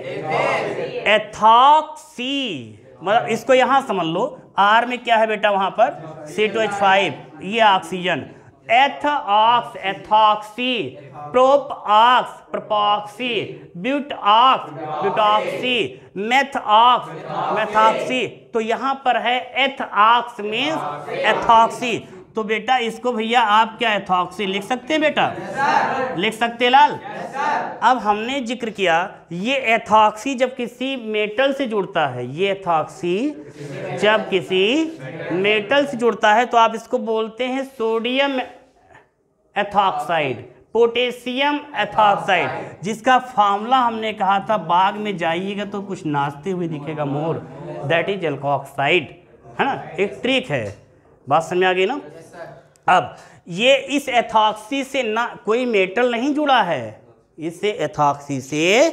एथॉक्सी। मतलब इसको यहाँ समझ लो, R में क्या है बेटा, वहां पर C2H5, ये ऑक्सीजन, एथऑक्स एथॉक्सी, प्रोपऑक्स प्रोपॉक्सी, ब्यूटऑक्स ब्यूटॉक्सी, मेथऑक्स मेथॉक्सी, तो यहाँ पर है एथऑक्स मीन्स एथॉक्सी। तो बेटा इसको भैया आप क्या एथॉक्सी लिख सकते हैं बेटा, लिख सकते हैं लाल। अब हमने जिक्र किया ये एथॉक्सी जब किसी मेटल से जुड़ता है, ये एथॉक्सी जब किसी मेटल से जुड़ता है तो आप इसको बोलते हैं सोडियम एथॉक्साइड, पोटेशियम एथॉक्साइड, जिसका फार्मूला हमने कहा था बाग में जाइएगा तो कुछ नाचते हुए दिखेगा मोर, दैट इज एल्कोक्साइड, है ना। एक ट्रिक है, बात समझ में आ गई ना। अब ये इस एथॉक्सी से ना कोई मेटल नहीं जुड़ा है, इससे एथॉक्सी से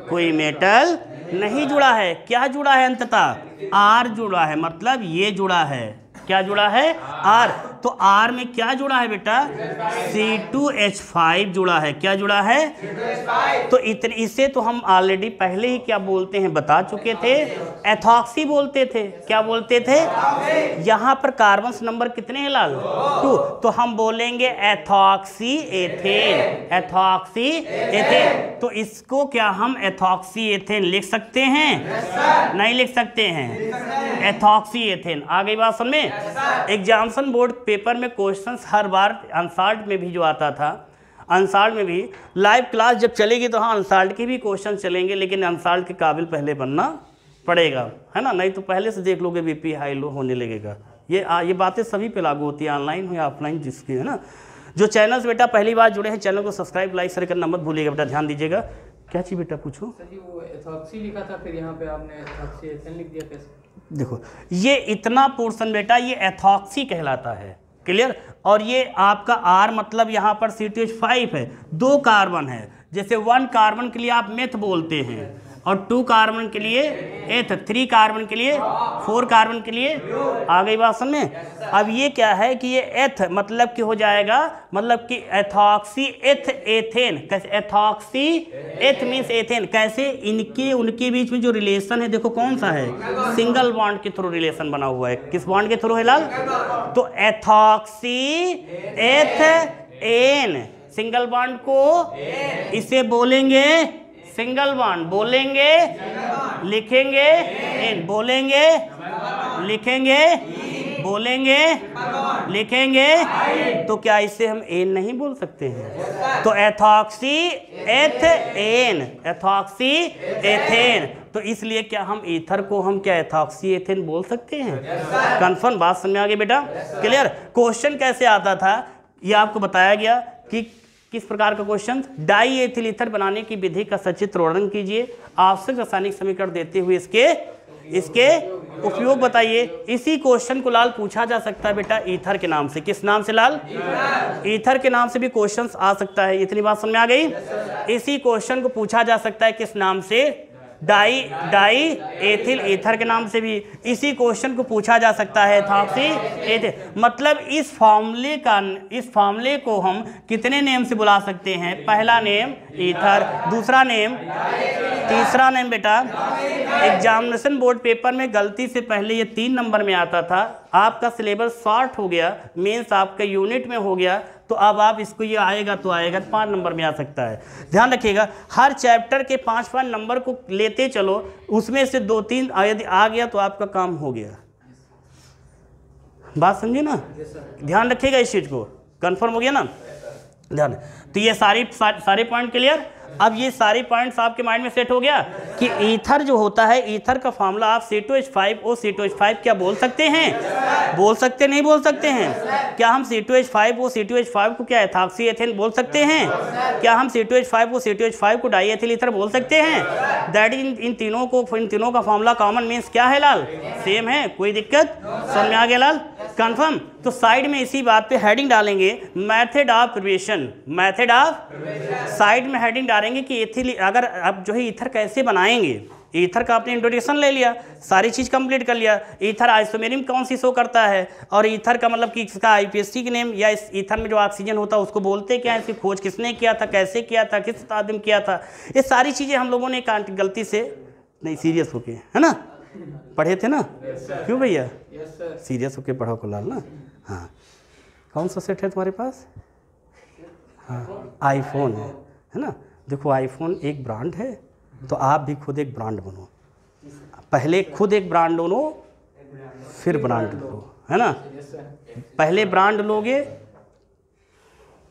कोई मेटल नहीं जुड़ा है। क्या जुड़ा है, अंततः R जुड़ा है, मतलब ये जुड़ा है, क्या जुड़ा है, R। तो R में क्या जुड़ा है बेटा, C2H5 जुड़ा है, क्या जुड़ा है, तो इतने, इसे तो हम ऑलरेडी पहले ही क्या बोलते हैं बता चुके थे, एथॉक्सी बोलते थे, क्या बोलते थे। यहाँ पर कार्बन नंबर कितने हैं लाल, 2, तो हम बोलेंगे एथॉक्सी एथेन, एथॉक्सी एथेन। तो इसको क्या हम एथॉक्सी एथेन लिख सकते हैं, नहीं लिख सकते हैं, एथॉक्सी एथेन। आ गई बात समझ में। एग्जामिनेशन बोर्ड पेपर में क्वेश्चंस हर बार अनसाल्ट में भी जो आता था, अनसाल्ट में भी लाइव क्लास जब चलेगी तो हाँ अनसाल्ट के भी क्वेश्चन चलेंगे, लेकिन अनसाल्ट के काबिल पहले बनना पड़ेगा, है ना, नहीं तो पहले से देख लोगे बीपी हाई लो होने लगेगा। ये बातें सभी पे लागू होती है, ऑनलाइन हो या ऑफलाइन जिसकी, है ना। जो चैनल से बेटा पहली बार जुड़े हैं, चैनल को सब्सक्राइब लाइक शेयर करना मत भूलिएगा बेटा, ध्यान दीजिएगा। क्या चीज़ बेटा पूछो। सर जी वो एथॉक्सी लिखा था, फिर यहाँ पे आपने एथॉक्सी एथेन लिख दिया, कैसे। देखो ये इतना पोर्शन बेटा ये एथॉक्सी कहलाता है, क्लियर। और ये आपका R मतलब यहाँ पर C2H5 है, 2 कार्बन है, जैसे 1 कार्बन के लिए आप मेथ बोलते हैं, और 2 कार्बन के लिए एथ, 3 कार्बन के लिए, 4 कार्बन के लिए। आ गई बात समझ में? अब ये क्या है कि ये एथ मतलब कि हो जाएगा, मतलब कि एथॉक्सी एथ एथेन। कैसे? एथॉक्सी एथ मीन्स एथेन। कैसे? इनके उनके बीच में जो रिलेशन है देखो कौन सा है, सिंगल बॉन्ड के थ्रू रिलेशन बना हुआ है। किस बॉन्ड के थ्रू है लाल? तो एथॉक्सी एथ एन, सिंगल बॉन्ड को इसे बोलेंगे सिंगल बॉन्ड, बोलेंगे लिखेंगे एन, बोलेंगे लिखेंगे, बोलेंगे लिखेंगे, तो क्या इसे हम एन नहीं बोल सकते हैं? तो एथॉक्सी एथ एन, एथॉक्सी एथेन। तो इसलिए क्या हम ईथर को हम क्या एथॉक्सी एथेन बोल सकते हैं? कंफर्म? बात समझ में आ गई बेटा? क्लियर? क्वेश्चन कैसे आता था ये आपको बताया गया कि किस प्रकार का क्वेश्चन, डाई एथिल ईथर बनाने की विधि का सचित्र वर्णन कीजिए, आवश्यक रासायनिक समीकरण देते हुए इसके उपयोग बताइए। इसी क्वेश्चन को लाल पूछा जा सकता है बेटा ईथर के नाम से। किस नाम से लाल? ईथर के नाम से भी क्वेश्चन आ सकता है। इतनी बात समझ में आ गई? इसी क्वेश्चन को पूछा जा सकता है किस नाम से? डाई एथिल ईथर के नाम से भी। इसी क्वेश्चन को पूछा जा सकता है एथॉक्सी एथिल। मतलब इस फॉर्मूले को हम कितने नेम से बुला सकते हैं? पहला नेम ईथर, दूसरा नेम, तीसरा नेम बेटा एग्जामिनेशन बोर्ड पेपर में गलती से पहले ये 3 नंबर में आता था, आपका सिलेबस शॉर्ट हो गया, मेंस आपका यूनिट में हो गया, तो अब आप इसको ये आएगा तो आएगा 5 नंबर में आ सकता है। ध्यान रखिएगा हर चैप्टर के 5-5 नंबर को लेते चलो, उसमें से 2-3 यदि आ गया तो आपका काम हो गया। बात समझे ना? ध्यान रखिएगा इस चीज को। कंफर्म हो गया ना? ध्यान। तो ये सारे पॉइंट क्लियर। अब ये सारे पॉइंट्स आपके माइंड में सेट हो गया कि ईथर जो होता है, ईथर का फार्मूला आप C2H5O C2H5 क्या बोल सकते हैं? बोल सकते नहीं बोल सकते हैं? क्या हम C2H5O C2H5 को क्या एथॉक्सी एथेन बोल सकते हैं? क्या हम C2H5O C2H5 को डाई एथिल ईथर बोल सकते हैं? दैट इन तीनों का फार्मूला कॉमन मीन्स क्या है लाल? सेम है। कोई दिक्कत? समझ में आ गया लाल? कंफर्म? तो साइड में इसी बात पे हेडिंग डालेंगे method of preparation, method of, side में हेडिंग डालेंगे कि एथिल, अगर अब जो है ईथर कैसे बनाएंगे। ईथर का आपने इंट्रोडक्शन ले लिया, सारी चीज कंप्लीट कर लिया। ईथर आइसोमेरिक कौन सी शो करता है, और ईथर का मतलब कि इसका आईपीएससी के नेम, या इस ईथर में जो ऑक्सीजन होता है उसको बोलते क्या है, इसकी खोज किसने किया था, कैसे किया था, किस शताब्दी में किया था, ये सारी चीजें हम लोगों ने गलती से नहीं, सीरियस होके, है ना, पढ़े थे ना? क्यों भैया? सीरियस होके पढ़ो को लाल ना। हाँ, कौन सा सेट है तुम्हारे पास? हाँ, आईफोन है ना। देखो आईफोन एक ब्रांड है, तो आप भी खुद एक ब्रांड बनो। पहले खुद एक ब्रांड बनो, फिर ब्रांड लो, है ना। पहले ब्रांड लोगे,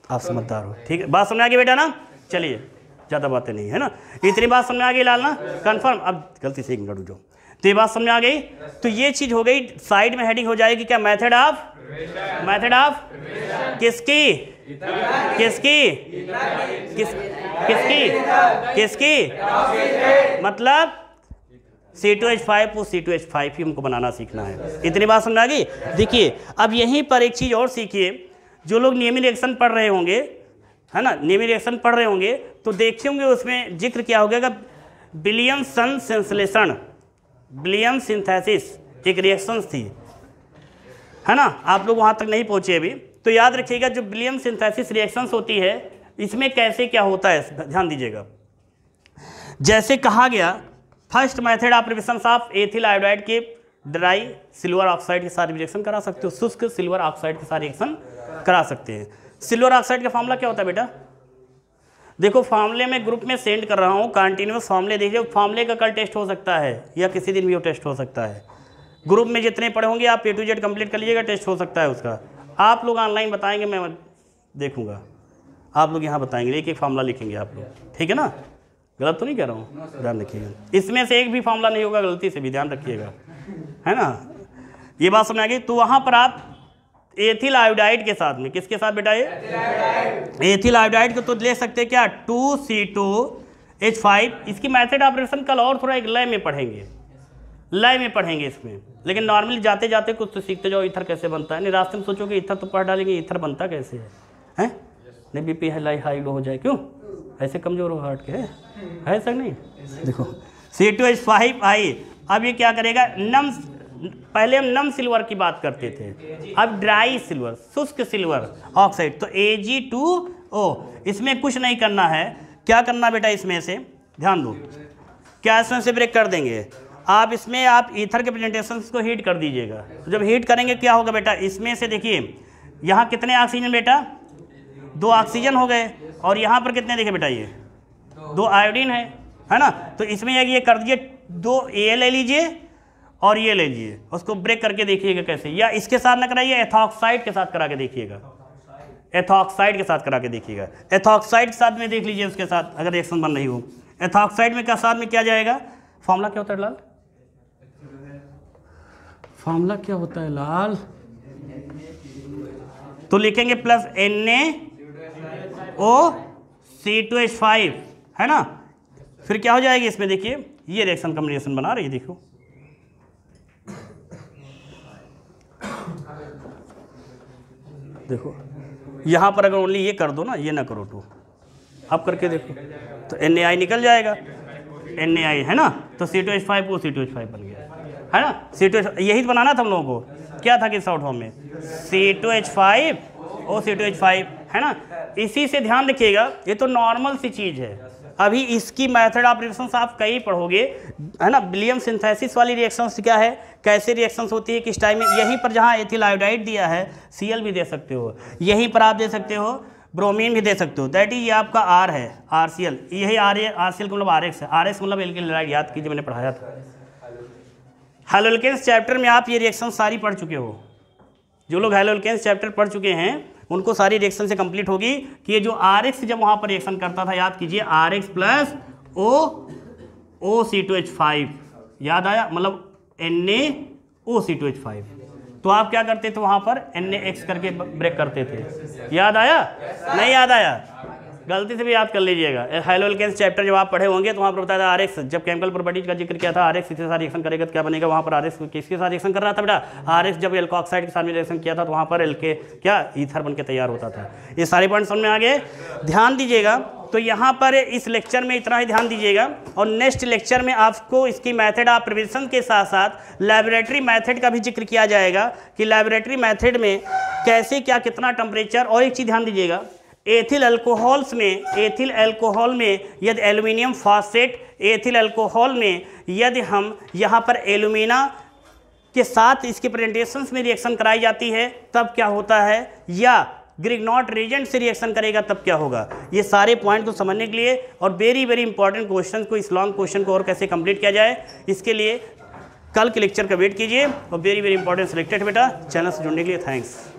आप समझदार हो। ठीक है, बात समझ आ गई बेटा ना? चलिए, ज़्यादा बातें नहीं है ना, इतनी बात समझ आ गई लाल ना? कंफर्म? अब गलती से 1 मिनट रुक जाओ। तो ये बात समझ आ गई। तो ये चीज़ हो गई। साइड में हेडिंग हो जाएगी क्या? मेथड ऑफ किसकी? मतलब C2H5 को C2H5 ही हमको बनाना सीखना है। इतनी बात समझ आ गई। देखिए अब यहीं पर एक चीज़ और सीखिए, जो लोग नेमी रिएक्शन पढ़ रहे होंगे, है ना, नेमी रिएक्शन पढ़ रहे होंगे तो देखे होंगे उसमें जिक्र क्या हो गया, विलियमसन संश्लेषण, विलियम सिंथेसिस एक रिएक्शन थी, है ना। आप लोग वहाँ तक नहीं पहुँचे अभी, तो याद रखिएगा जो विलियम सिंथेसिस रिएक्शंस होती है, इसमें कैसे क्या होता है ध्यान दीजिएगा। जैसे कहा गया first method of preparation of ethyl iodide के ड्राई सिल्वर ऑक्साइड के साथ रिएक्शन करा सकते हो, शुष्क सिल्वर ऑक्साइड के साथ रिएक्शन करा सकते हैं। सिल्वर ऑक्साइड का फार्मूला क्या होता है बेटा? देखो फार्मूले में ग्रुप में सेंड कर रहा हूँ, कंटिन्यूस फार्मूले देखिए। फार्मूले का कल टेस्ट हो सकता है या किसी दिन भी वो टेस्ट हो सकता है। ग्रुप में जितने पढ़े होंगे आप A to Z कंप्लीट कर लीजिएगा, टेस्ट हो सकता है उसका। आप लोग ऑनलाइन बताएंगे, मैं देखूंगा, आप लोग यहाँ बताएंगे, एक एक फार्मूला लिखेंगे आप लोग, ठीक है ना? गलत तो नहीं कह रहा हूँ, ध्यान रखिएगा। इसमें से एक भी फार्मूला नहीं होगा गलती से भी, ध्यान रखिएगा, है ना। ये बात समझ आ गई। तो वहाँ पर आप एथिल आयोडाइड के साथ में, किसके साथ बेटा? ये एथिल आयोडाइड को तो ले सकते हैं क्या, 2C2H5। इसकी मेथड ऑपरेशन कल और थोड़ा एक लय में पढ़ेंगे, लय में पढ़ेंगे इसमें। लेकिन नॉर्मली जाते जाते कुछ तो सीखते जाओ, ईथर कैसे बनता है। नहीं रास्ते में सोचोगे ईथर तो पढ़ डालेंगे, ईथर बनता कैसे है? नहीं बीपी हाई लो हो जाए, क्यों ऐसे कमजोर हो हार्ट के? है सर? नहीं देखो C2H5 आई। अब ये क्या करेगा, नम, पहले हम नम सिल्वर की बात करते थे, अब ड्राई सिल्वर, शुष्क सिल्वर ऑक्साइड, तो Ag2O। इसमें कुछ नहीं करना है, क्या करना बेटा, इसमें से ध्यान दो, क्या इसमें से ब्रेक कर देंगे आप, इसमें आप ईथर के प्रेजेंटेशन को हीट कर दीजिएगा। तो जब हीट करेंगे क्या होगा बेटा, इसमें से देखिए यहाँ कितने ऑक्सीजन बेटा, 2 ऑक्सीजन हो गए, और यहाँ पर कितने देखे बेटा, ये 2 आयोडीन है ना। तो इसमें ये कर दीजिए, 2 Al ले लीजिए और ये ले लीजिए, उसको ब्रेक करके देखिएगा कैसे, या इसके साथ ना कराइए, एथॉक्साइड के साथ करा के देखिएगा, एथॉक्साइड के साथ करा के देखिएगा, एथॉक्साइड के साथ में देख लीजिए, उसके साथ अगर रिएक्शन बन रही हो, एथॉक्साइड में का साथ में क्या जाएगा, फॉर्मूला क्या होता है लाल, फॉर्मूला क्या होता है लाल, तो लिखेंगे प्लस NaOC2H5 है ना। फिर क्या हो जाएगी इसमें, देखिए ये रिएक्शन कॉम्बिनेशन बना रही है, देखो देखो यहाँ पर अगर ओनली ये कर दो ना, ये ना करो तो, अब करके देखो तो Na निकल जाएगा, Na है ना, तो C2H5 को C2H5 बन गया है ना। C2H, यही तो बनाना था हम लोगों को, क्या था कि शॉर्ट फॉर्म में C2H5 और C2H5 है ना। इसी से ध्यान रखिएगा, ये तो नॉर्मल सी चीज़ है, अभी इसकी मेथड ऑफ रिएक्शंस आप कई पढ़ोगे है ना। विलियम सिंथेसिस वाली रिएक्शंस क्या है, कैसे रिएक्शंस होती है, किस टाइम में, यहीं पर जहाँ एथिल आयोडाइड दिया है Cl भी दे सकते हो, यहीं पर आप दे सकते हो ब्रोमीन भी दे सकते हो, दैट इज ये आपका R है, RCl, यही RCl का मतलब RX है, RX मतलब एल्किल हैलाइड, याद कीजिए मैंने पढ़ाया था हैलोल्केन्स चैप्टर में, आप ये रिएक्शन सारी पढ़ चुके हो। जो लोग हैलोल्केन्स चैप्टर पढ़ चुके हैं उनको सारी रिएक्शन से कंप्लीट होगी कि ये जो RX जब वहाँ पर रिएक्शन करता था, याद कीजिए RX प्लस OC2H5, याद आया, मतलब NaOC2H5, तो आप क्या करते थे वहाँ पर NaX करके ब्रेक करते थे, याद आया नहीं याद आया, गलती से भी याद कर लीजिएगा। हैलोल्केन्स चैप्टर जब आप पढ़े होंगे तो वहाँ पर बताया था RX, जब केमिकल प्रॉपर्टीज का जिक्र किया था, RX इसके साथ रिएक्शन करेगा तो क्या बनेगा, वहाँ पर RX किसके साथ रिएक्शन कर रहा था बेटा, RX जब एल्कोऑक्साइड के साथ में रिएक्शन किया था तो वहाँ पर एल्के क्या ईथर बन के तैयार होता था। ये सारे पॉइंट समझ में आ गए, ध्यान दीजिएगा। तो यहाँ पर इस लेक्चर में इतना ही ध्यान दीजिएगा, और नेक्स्ट लेक्चर में आपको इसकी मेथड ऑफ प्रिपरेशन के साथ साथ लैबोरेटरी मेथड का भी जिक्र किया जाएगा कि लैबोरेटरी मेथड में कैसे क्या कितना टेम्परेचर, और एक चीज़ ध्यान दीजिएगा, एथिल अल्कोहल में यदि एल्युमिनियम फॉस्फेट, एथिल अल्कोहल में यदि हम यहाँ पर एल्यूमिना के साथ इसके प्रेजेंटेशंस में रिएक्शन कराई जाती है तब क्या होता है, या ग्रिग्नॉट रेजेंट से रिएक्शन करेगा तब क्या होगा। ये सारे पॉइंट को समझने के लिए और वेरी वेरी इंपॉर्टेंट क्वेश्चन को, इस लॉन्ग क्वेश्चन को और कैसे कंप्लीट किया जाए, इसके लिए कल के लेक्चर का वेट कीजिए। और वेरी वेरी इंपॉर्टेंट सिलेक्टेड बेटा, चैनल से जुड़ने के लिए थैंक्स।